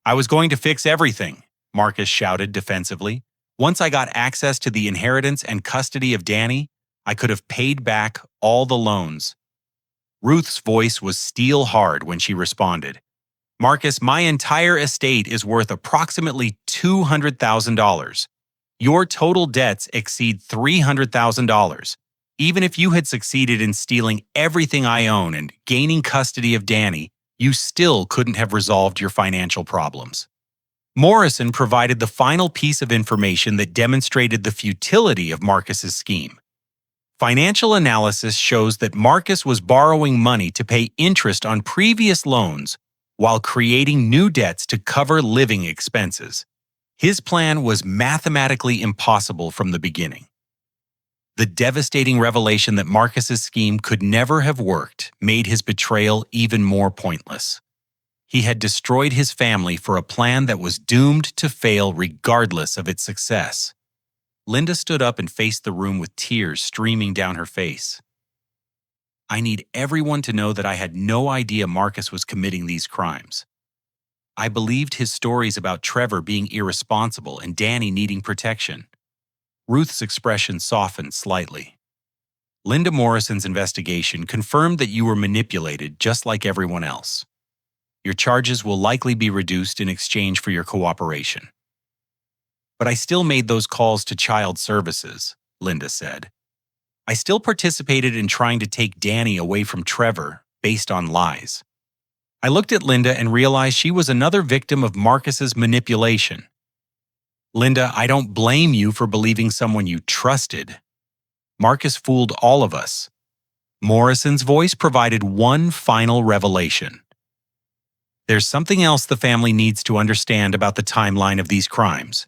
I was going to fix everything, Marcus shouted defensively. Once I got access to the inheritance and custody of Danny, I could have paid back all the loans. Ruth's voice was steel hard when she responded. Marcus, my entire estate is worth approximately $200,000. Your total debts exceed $300,000. Even if you had succeeded in stealing everything I own and gaining custody of Danny, you still couldn't have resolved your financial problems. Morrison provided the final piece of information that demonstrated the futility of Marcus's scheme. Financial analysis shows that Marcus was borrowing money to pay interest on previous loans while creating new debts to cover living expenses. His plan was mathematically impossible from the beginning. The devastating revelation that Marcus's scheme could never have worked made his betrayal even more pointless. He had destroyed his family for a plan that was doomed to fail regardless of its success. Linda stood up and faced the room with tears streaming down her face. I need everyone to know that I had no idea Marcus was committing these crimes. I believed his stories about Trevor being irresponsible and Danny needing protection. Ruth's expression softened slightly. Linda Morrison's investigation confirmed that you were manipulated just like everyone else. Your charges will likely be reduced in exchange for your cooperation. But I still made those calls to child services, Linda said. I still participated in trying to take Danny away from Trevor based on lies. I looked at Linda and realized she was another victim of Marcus's manipulation. Linda, I don't blame you for believing someone you trusted. Marcus fooled all of us. Morrison's voice provided one final revelation. There's something else the family needs to understand about the timeline of these crimes.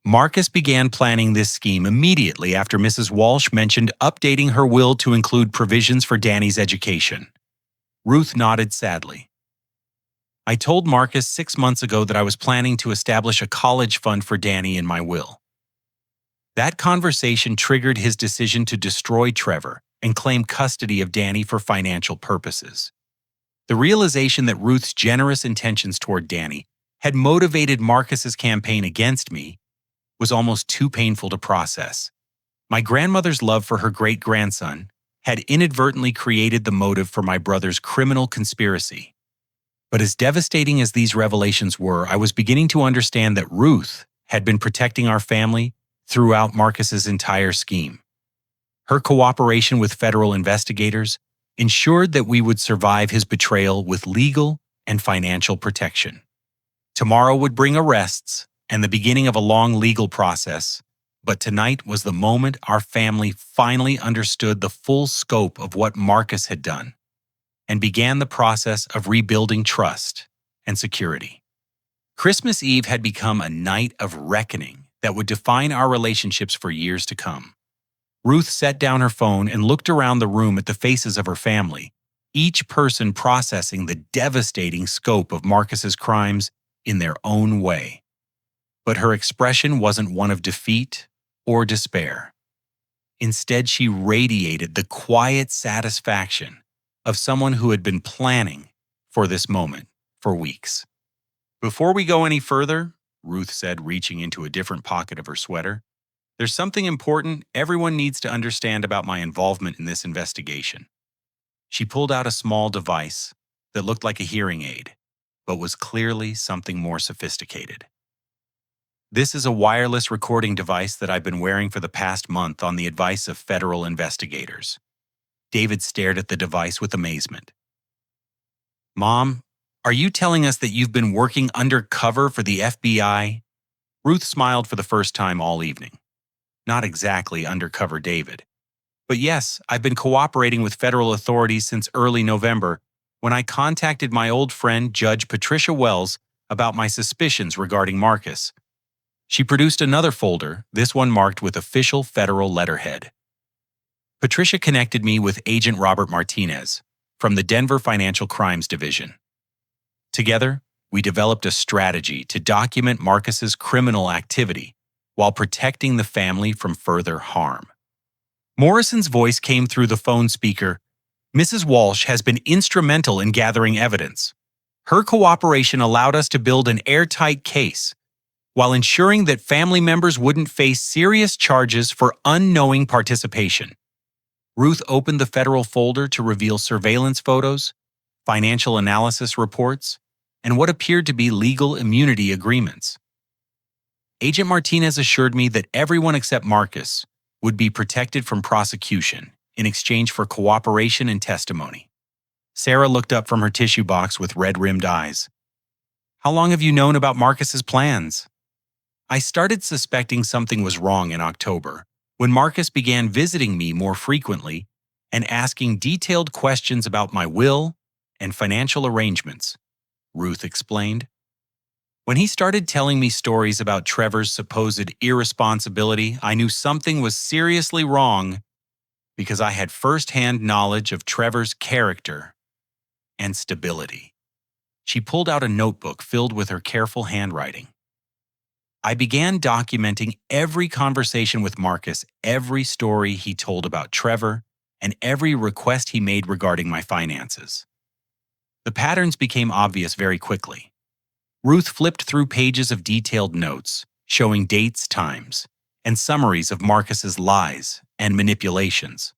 Marcus began planning this scheme immediately after Mrs. Walsh mentioned updating her will to include provisions for Danny's education. Ruth nodded sadly. I told Marcus 6 months ago that I was planning to establish a college fund for Danny in my will. That conversation triggered his decision to destroy Trevor and claim custody of Danny for financial purposes. The realization that Ruth's generous intentions toward Danny had motivated Marcus's campaign against me was almost too painful to process. My grandmother's love for her great-grandson had inadvertently created the motive for my brother's criminal conspiracy. But as devastating as these revelations were, I was beginning to understand that Ruth had been protecting our family throughout Marcus's entire scheme. Her cooperation with federal investigators ensured that we would survive his betrayal with legal and financial protection. Tomorrow would bring arrests and the beginning of a long legal process, but tonight was the moment our family finally understood the full scope of what Marcus had done and began the process of rebuilding trust and security. Christmas Eve had become a night of reckoning that would define our relationships for years to come. Ruth set down her phone and looked around the room at the faces of her family, each person processing the devastating scope of Marcus's crimes in their own way. But her expression wasn't one of defeat or despair. Instead, she radiated the quiet satisfaction of someone who had been planning for this moment for weeks. "Before we go any further," Ruth said, reaching into a different pocket of her sweater, "there's something important everyone needs to understand about my involvement in this investigation." She pulled out a small device that looked like a hearing aid, but was clearly something more sophisticated. "This is a wireless recording device that I've been wearing for the past month on the advice of federal investigators." David stared at the device with amazement. "Mom, are you telling us that you've been working undercover for the FBI?" Ruth smiled for the first time all evening. "Not exactly undercover, David. But yes, I've been cooperating with federal authorities since early November, when I contacted my old friend Judge Patricia Wells about my suspicions regarding Marcus." She produced another folder, this one marked with official federal letterhead. "Patricia connected me with Agent Robert Martinez from the Denver Financial Crimes Division. Together, we developed a strategy to document Marcus's criminal activity while protecting the family from further harm." Morrison's voice came through the phone speaker. "Mrs. Walsh has been instrumental in gathering evidence. Her cooperation allowed us to build an airtight case, while ensuring that family members wouldn't face serious charges for unknowing participation." Ruth opened the federal folder to reveal surveillance photos, financial analysis reports, and what appeared to be legal immunity agreements. "Agent Martinez assured me that everyone except Marcus would be protected from prosecution in exchange for cooperation and testimony." Sarah looked up from her tissue box with red-rimmed eyes. "How long have you known about Marcus's plans?" "I started suspecting something was wrong in October, when Marcus began visiting me more frequently and asking detailed questions about my will and financial arrangements," Ruth explained. "When he started telling me stories about Trevor's supposed irresponsibility, I knew something was seriously wrong because I had first-hand knowledge of Trevor's character and stability." She pulled out a notebook filled with her careful handwriting. "I began documenting every conversation with Marcus, every story he told about Trevor, and every request he made regarding my finances." The patterns became obvious very quickly. Ruth flipped through pages of detailed notes, showing dates, times, and summaries of Marcus's lies and manipulations.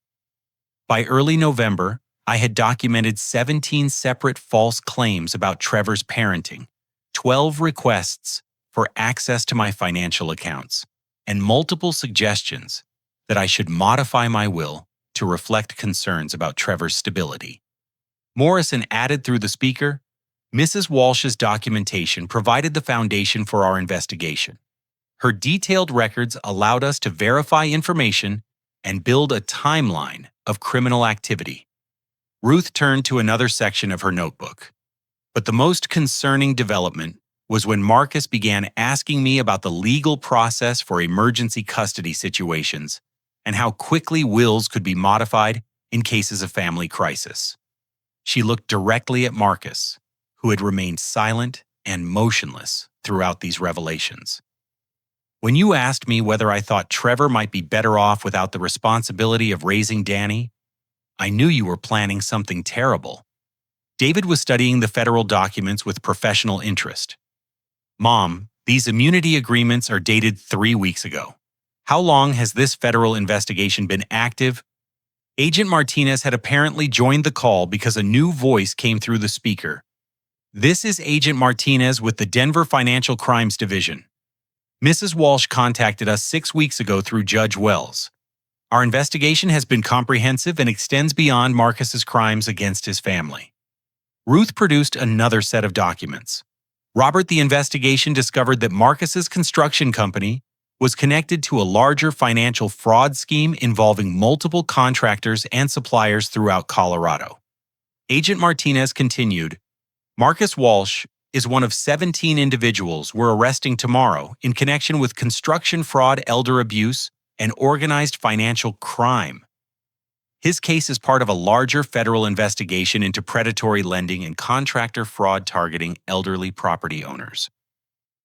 By early November, I had documented 17 separate false claims about Trevor's parenting, 12 requests for access to my financial accounts, and multiple suggestions that I should modify my will to reflect concerns about Trevor's stability. Morrison added through the speaker, "Mrs. Walsh's documentation provided the foundation for our investigation. Her detailed records allowed us to verify information and build a timeline of criminal activity." Ruth turned to another section of her notebook. But the most concerning development was when Marcus began asking me about the legal process for emergency custody situations and how quickly wills could be modified in cases of family crisis. She looked directly at Marcus, who had remained silent and motionless throughout these revelations. When you asked me whether I thought Trevor might be better off without the responsibility of raising Danny, I knew you were planning something terrible. David was studying the federal documents with professional interest. Mom, these immunity agreements are dated 3 weeks ago. How long has this federal investigation been active? Agent Martinez had apparently joined the call because a new voice came through the speaker. This is Agent Martinez with the Denver Financial Crimes Division. Mrs. Walsh contacted us 6 weeks ago through Judge Wells. Our investigation has been comprehensive and extends beyond Marcus's crimes against his family. Ruth produced another set of documents. Robert, the investigation discovered that Marcus's construction company was connected to a larger financial fraud scheme involving multiple contractors and suppliers throughout Colorado. Agent Martinez continued, Marcus Walsh is one of 17 individuals we're arresting tomorrow in connection with construction fraud, elder abuse, and organized financial crime. His case is part of a larger federal investigation into predatory lending and contractor fraud targeting elderly property owners.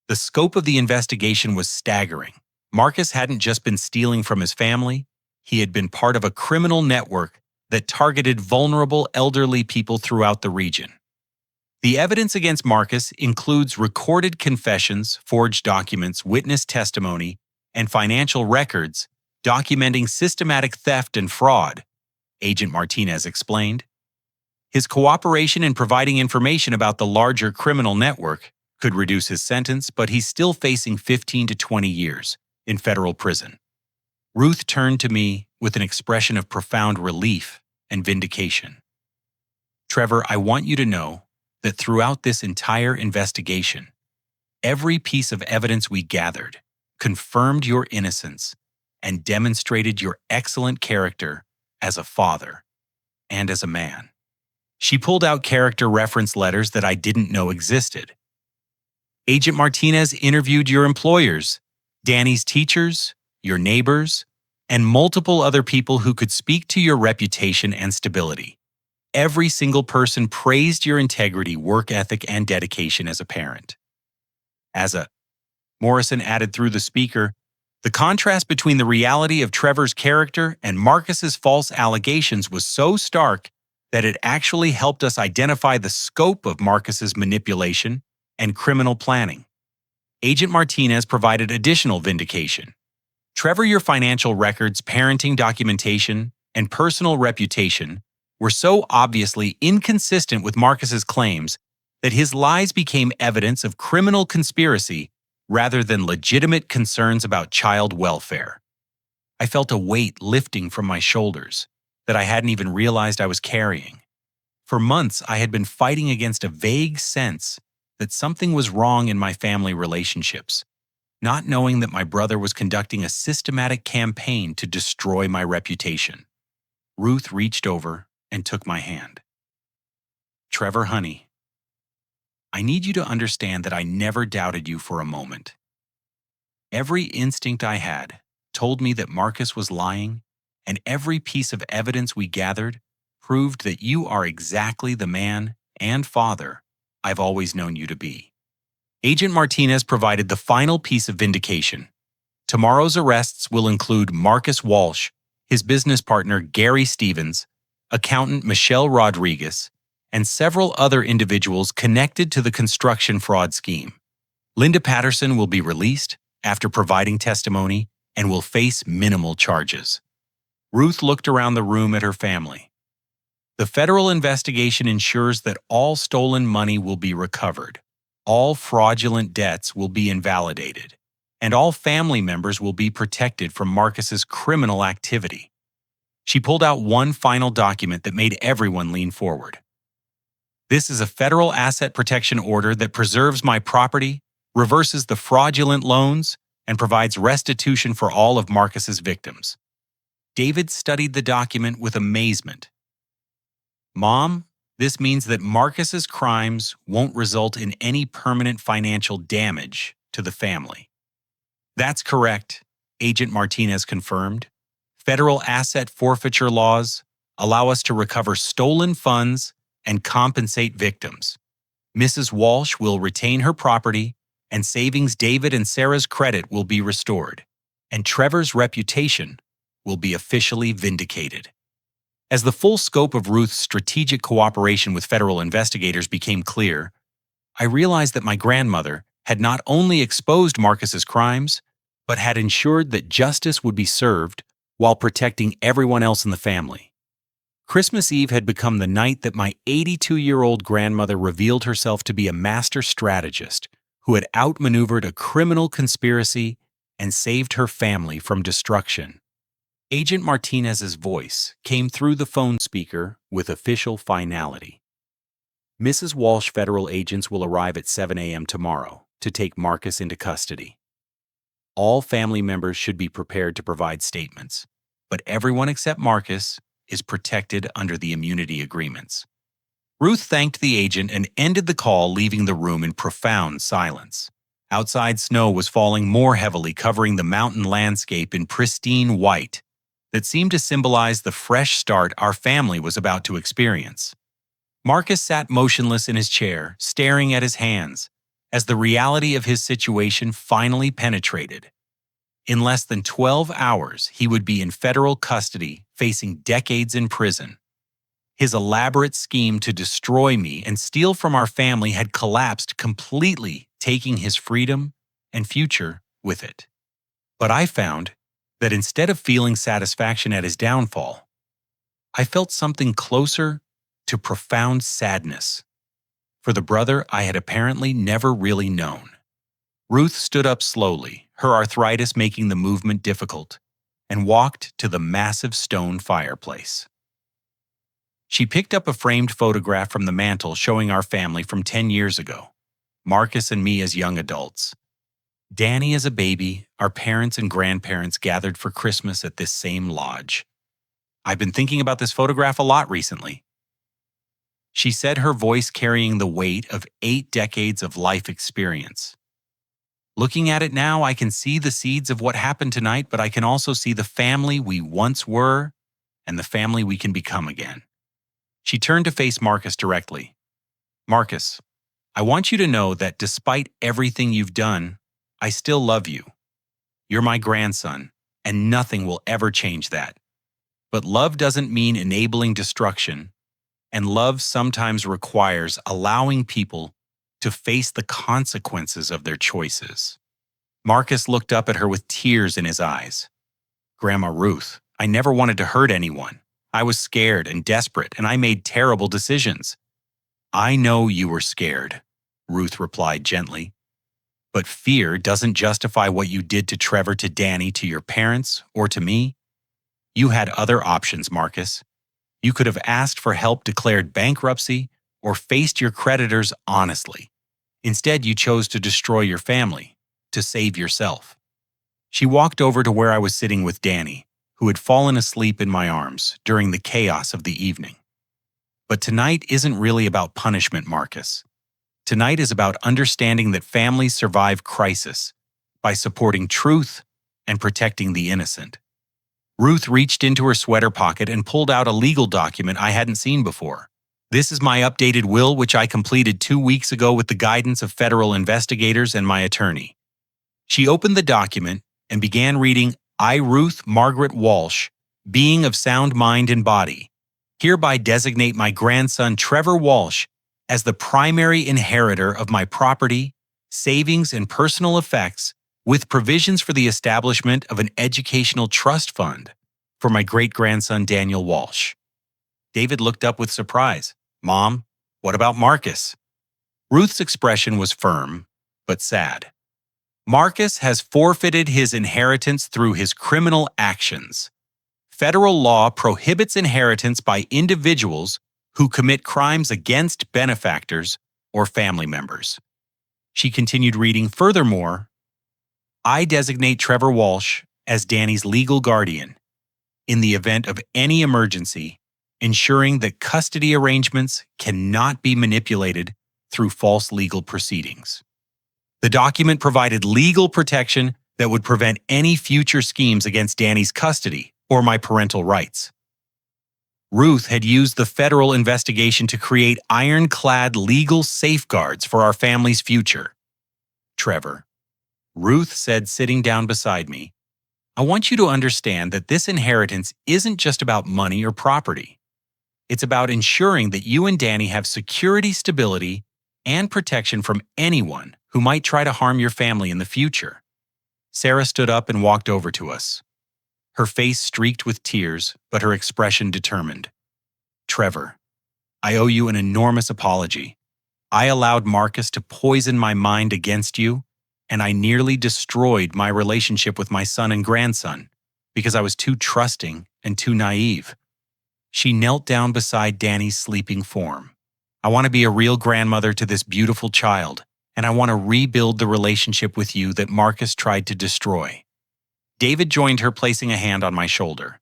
The scope of the investigation was staggering. Marcus hadn't just been stealing from his family, he had been part of a criminal network that targeted vulnerable elderly people throughout the region. The evidence against Marcus includes recorded confessions, forged documents, witness testimony, and financial records documenting systematic theft and fraud, Agent Martinez explained. His cooperation in providing information about the larger criminal network could reduce his sentence, but he's still facing 15 to 20 years in federal prison. Ruth turned to me with an expression of profound relief and vindication. Trevor, I want you to know that throughout this entire investigation, every piece of evidence we gathered confirmed your innocence and demonstrated your excellent character as a father and as a man. She pulled out character reference letters that I didn't know existed. Agent Martinez interviewed your employers, Danny's teachers, your neighbors, and multiple other people who could speak to your reputation and stability. Every single person praised your integrity, work ethic, and dedication as a parent. Morrison added through the speaker, the contrast between the reality of Trevor's character and Marcus's false allegations was so stark that it actually helped us identify the scope of Marcus's manipulation and criminal planning. Agent Martinez provided additional vindication. Trevor, your financial records, parenting documentation, and personal reputation were so obviously inconsistent with Marcus's claims that his lies became evidence of criminal conspiracy rather than legitimate concerns about child welfare. I felt a weight lifting from my shoulders that I hadn't even realized I was carrying. For months, I had been fighting against a vague sense that something was wrong in my family relationships, not knowing that my brother was conducting a systematic campaign to destroy my reputation. Ruth reached over and took my hand. Trevor, honey, I need you to understand that I never doubted you for a moment. Every instinct I had told me that Marcus was lying, and every piece of evidence we gathered proved that you are exactly the man and father I've always known you to be. Agent Martinez provided the final piece of vindication. Tomorrow's arrests will include Marcus Walsh, his business partner Gary Stevens, accountant Michelle Rodriguez, and several other individuals connected to the construction fraud scheme. Linda Patterson will be released after providing testimony and will face minimal charges. Ruth looked around the room at her family. The federal investigation ensures that all stolen money will be recovered, all fraudulent debts will be invalidated, and all family members will be protected from Marcus's criminal activity. She pulled out one final document that made everyone lean forward. This is a federal asset protection order that preserves my property, reverses the fraudulent loans, and provides restitution for all of Marcus's victims. David studied the document with amazement. Mom, this means that Marcus's crimes won't result in any permanent financial damage to the family. That's correct, Agent Martinez confirmed. Federal asset forfeiture laws allow us to recover stolen funds and compensate victims. Mrs. Walsh will retain her property, and savings David and Sarah's credit will be restored, and Trevor's reputation will be officially vindicated. As the full scope of Ruth's strategic cooperation with federal investigators became clear, I realized that my grandmother had not only exposed Marcus's crimes, but had ensured that justice would be served while protecting everyone else in the family. Christmas Eve had become the night that my 82-year-old grandmother revealed herself to be a master strategist who had outmaneuvered a criminal conspiracy and saved her family from destruction. Agent Martinez's voice came through the phone speaker with official finality. Mrs. Walsh federal agents will arrive at 7 a.m. tomorrow to take Marcus into custody. All family members should be prepared to provide statements, but everyone except Marcus is protected under the immunity agreements. Ruth thanked the agent and ended the call, leaving the room in profound silence. Outside, snow was falling more heavily, covering the mountain landscape in pristine white that seemed to symbolize the fresh start our family was about to experience. Marcus sat motionless in his chair, staring at his hands, as the reality of his situation finally penetrated. In less than 12 hours, he would be in federal custody, facing decades in prison. His elaborate scheme to destroy me and steal from our family had collapsed completely, taking his freedom and future with it. But I found that instead of feeling satisfaction at his downfall, I felt something closer to profound sadness for the brother I had apparently never really known. Ruth stood up slowly, her arthritis making the movement difficult, and walked to the massive stone fireplace. She picked up a framed photograph from the mantel showing our family from 10 years ago, Marcus and me as young adults. Danny as a baby, our parents and grandparents gathered for Christmas at this same lodge. I've been thinking about this photograph a lot recently. She said, her voice carrying the weight of 8 decades of life experience. Looking at it now, I can see the seeds of what happened tonight, but I can also see the family we once were and the family we can become again. She turned to face Marcus directly. Marcus, I want you to know that despite everything you've done, I still love you. You're my grandson, and nothing will ever change that. But love doesn't mean enabling destruction, and love sometimes requires allowing people to face the consequences of their choices. Marcus looked up at her with tears in his eyes. Grandma Ruth, I never wanted to hurt anyone. I was scared and desperate, and I made terrible decisions. I know you were scared, Ruth replied gently. But fear doesn't justify what you did to Trevor, to Danny, to your parents, or to me. You had other options, Marcus. You could have asked for help, declared bankruptcy, or faced your creditors honestly. Instead, you chose to destroy your family, to save yourself. She walked over to where I was sitting with Danny, who had fallen asleep in my arms during the chaos of the evening. But tonight isn't really about punishment, Marcus. Tonight is about understanding that families survive crisis by supporting truth and protecting the innocent. Ruth reached into her sweater pocket and pulled out a legal document I hadn't seen before. This is my updated will, which I completed 2 weeks ago with the guidance of federal investigators and my attorney. She opened the document and began reading, I, Ruth Margaret Walsh, being of sound mind and body, hereby designate my grandson Trevor Walsh as the primary inheritor of my property, savings, and personal effects, with provisions for the establishment of an educational trust fund for my great-grandson Daniel Walsh. David looked up with surprise. Mom, what about Marcus? Ruth's expression was firm, but sad. Marcus has forfeited his inheritance through his criminal actions. Federal law prohibits inheritance by individuals who commit crimes against benefactors or family members. She continued reading, furthermore, I designate Trevor Walsh as Danny's legal guardian in the event of any emergency, ensuring that custody arrangements cannot be manipulated through false legal proceedings. The document provided legal protection that would prevent any future schemes against Danny's custody or my parental rights. Ruth had used the federal investigation to create ironclad legal safeguards for our family's future. Trevor, Ruth said, sitting down beside me, I want you to understand that this inheritance isn't just about money or property. It's about ensuring that you and Danny have security, stability, and protection from anyone who might try to harm your family in the future. Sarah stood up and walked over to us. Her face streaked with tears, but her expression determined. Trevor, I owe you an enormous apology. I allowed Marcus to poison my mind against you, and I nearly destroyed my relationship with my son and grandson because I was too trusting and too naive. She knelt down beside Danny's sleeping form. I want to be a real grandmother to this beautiful child, and I want to rebuild the relationship with you that Marcus tried to destroy. David joined her, placing a hand on my shoulder.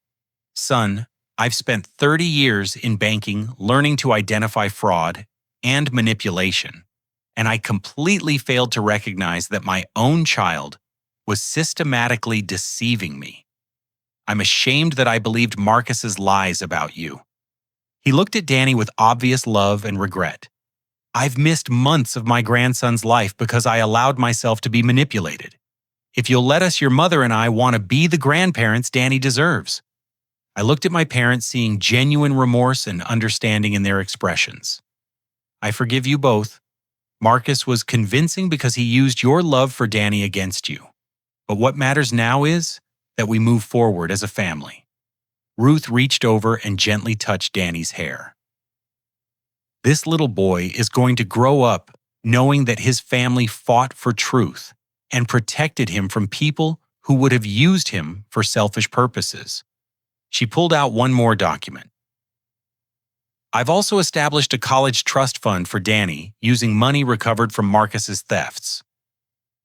Son, I've spent 30 years in banking learning to identify fraud and manipulation, and I completely failed to recognize that my own child was systematically deceiving me. I'm ashamed that I believed Marcus's lies about you. He looked at Danny with obvious love and regret. I've missed months of my grandson's life because I allowed myself to be manipulated. If you'll let us, your mother and I want to be the grandparents Danny deserves. I looked at my parents, seeing genuine remorse and understanding in their expressions. I forgive you both. Marcus was convincing because he used your love for Danny against you. But what matters now is that we move forward as a family. Ruth reached over and gently touched Danny's hair. This little boy is going to grow up knowing that his family fought for truth and protected him from people who would have used him for selfish purposes. She pulled out one more document. I've also established a college trust fund for Danny using money recovered from Marcus's thefts.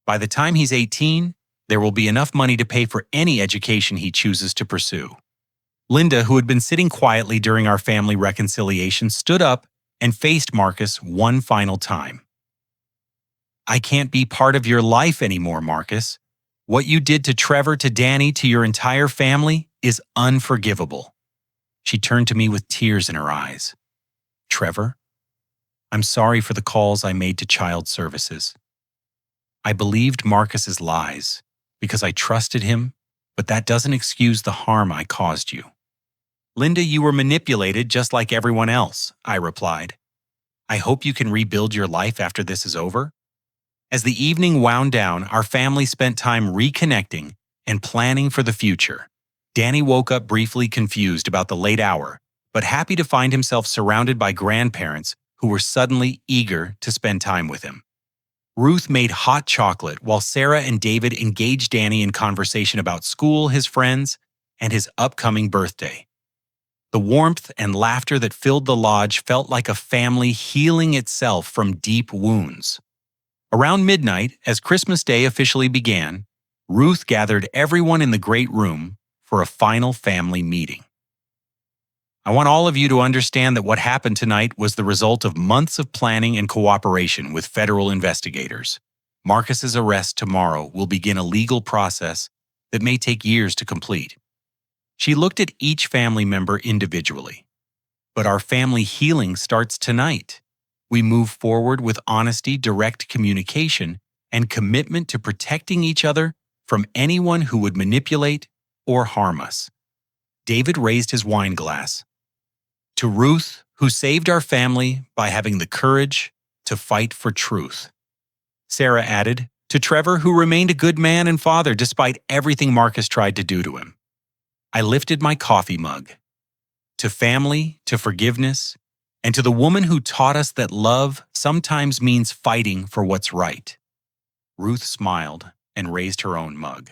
By the time he's 18, there will be enough money to pay for any education he chooses to pursue. Linda, who had been sitting quietly during our family reconciliation, stood up and faced Marcus one final time. I can't be part of your life anymore, Marcus. What you did to Trevor, to Danny, to your entire family is unforgivable. She turned to me with tears in her eyes. Trevor, I'm sorry for the calls I made to child services. I believed Marcus's lies because I trusted him, but that doesn't excuse the harm I caused you. Linda, you were manipulated just like everyone else, I replied. I hope you can rebuild your life after this is over. As the evening wound down, our family spent time reconnecting and planning for the future. Danny woke up briefly confused about the late hour, but happy to find himself surrounded by grandparents who were suddenly eager to spend time with him. Ruth made hot chocolate while Sarah and David engaged Danny in conversation about school, his friends, and his upcoming birthday. The warmth and laughter that filled the lodge felt like a family healing itself from deep wounds. Around midnight, as Christmas Day officially began, Ruth gathered everyone in the great room for a final family meeting. I want all of you to understand that what happened tonight was the result of months of planning and cooperation with federal investigators. Marcus's arrest tomorrow will begin a legal process that may take years to complete. She looked at each family member individually. But our family healing starts tonight. We move forward with honesty, direct communication, and commitment to protecting each other from anyone who would manipulate or harm us. David raised his wine glass. To Ruth, who saved our family by having the courage to fight for truth. Sarah added, to Trevor, who remained a good man and father despite everything Marcus tried to do to him. I lifted my coffee mug. To family, to forgiveness, and to the woman who taught us that love sometimes means fighting for what's right. Ruth smiled and raised her own mug.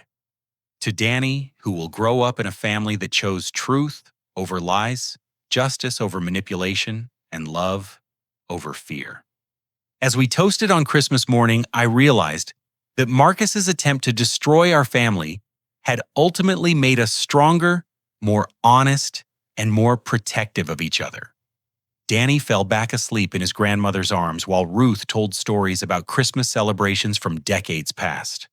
To Danny, who will grow up in a family that chose truth over lies, justice over manipulation, and love over fear. As we toasted on Christmas morning, I realized that Marcus's attempt to destroy our family had ultimately made us stronger, more honest, and more protective of each other. Danny fell back asleep in his grandmother's arms while Ruth told stories about Christmas celebrations from decades past.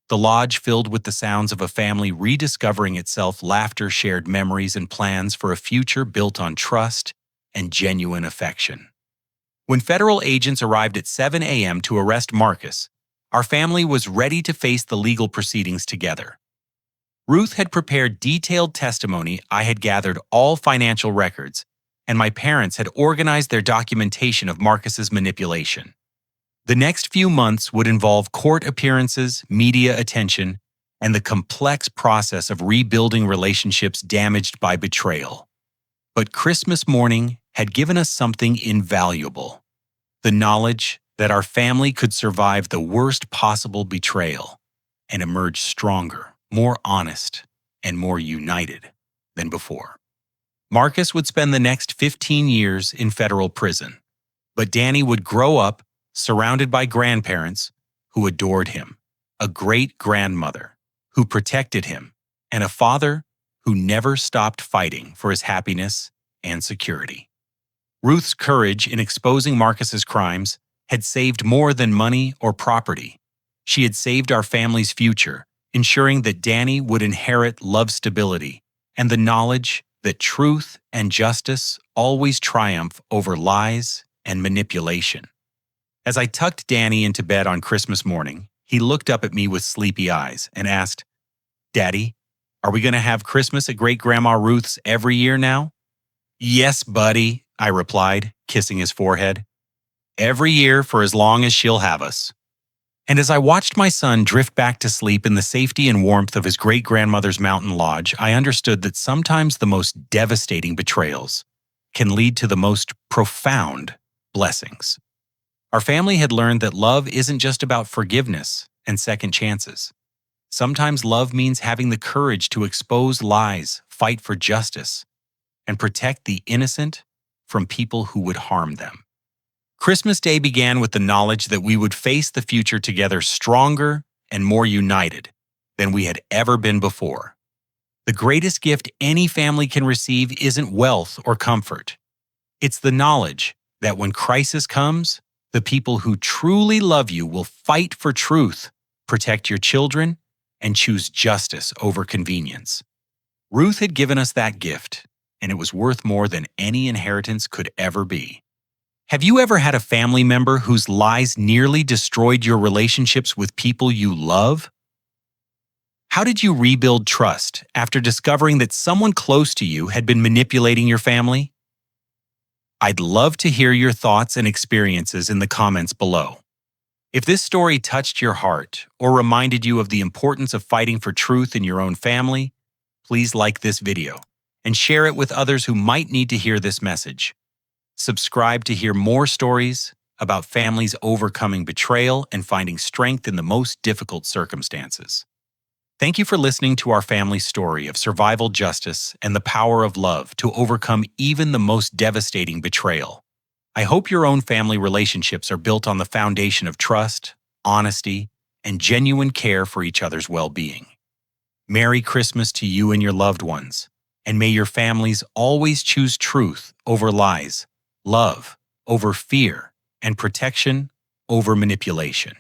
The lodge filled with the sounds of a family rediscovering itself, laughter, shared memories, and plans for a future built on trust and genuine affection. When federal agents arrived at 7 a.m. to arrest Marcus, our family was ready to face the legal proceedings together. Ruth had prepared detailed testimony, I had gathered all financial records, and my parents had organized their documentation of Marcus's manipulation. The next few months would involve court appearances, media attention, and the complex process of rebuilding relationships damaged by betrayal. But Christmas morning had given us something invaluable: the knowledge that our family could survive the worst possible betrayal and emerge stronger, more honest, and more united than before. Marcus would spend the next 15 years in federal prison, but Danny would grow up surrounded by grandparents who adored him, a great-grandmother who protected him, and a father who never stopped fighting for his happiness and security. Ruth's courage in exposing Marcus's crimes had saved more than money or property. She had saved our family's future, ensuring that Danny would inherit love, stability, and the knowledge that truth and justice always triumph over lies and manipulation. As I tucked Danny into bed on Christmas morning, he looked up at me with sleepy eyes and asked, "Daddy, are we going to have Christmas at Great-Grandma Ruth's every year now?" "Yes, buddy," I replied, kissing his forehead. "Every year for as long as she'll have us." And as I watched my son drift back to sleep in the safety and warmth of his great-grandmother's mountain lodge, I understood that sometimes the most devastating betrayals can lead to the most profound blessings. Our family had learned that love isn't just about forgiveness and second chances. Sometimes love means having the courage to expose lies, fight for justice, and protect the innocent from people who would harm them. Christmas Day began with the knowledge that we would face the future together stronger and more united than we had ever been before. The greatest gift any family can receive isn't wealth or comfort. It's the knowledge that when crisis comes, the people who truly love you will fight for truth, protect your children, and choose justice over convenience. Ruth had given us that gift, and it was worth more than any inheritance could ever be. Have you ever had a family member whose lies nearly destroyed your relationships with people you love? How did you rebuild trust after discovering that someone close to you had been manipulating your family? I'd love to hear your thoughts and experiences in the comments below. If this story touched your heart or reminded you of the importance of fighting for truth in your own family, please like this video and share it with others who might need to hear this message. Subscribe to hear more stories about families overcoming betrayal and finding strength in the most difficult circumstances. Thank you for listening to our family story of survival, justice, and the power of love to overcome even the most devastating betrayal. I hope your own family relationships are built on the foundation of trust, honesty, and genuine care for each other's well-being. Merry Christmas to you and your loved ones, and may your families always choose truth over lies, love over fear, and protection over manipulation.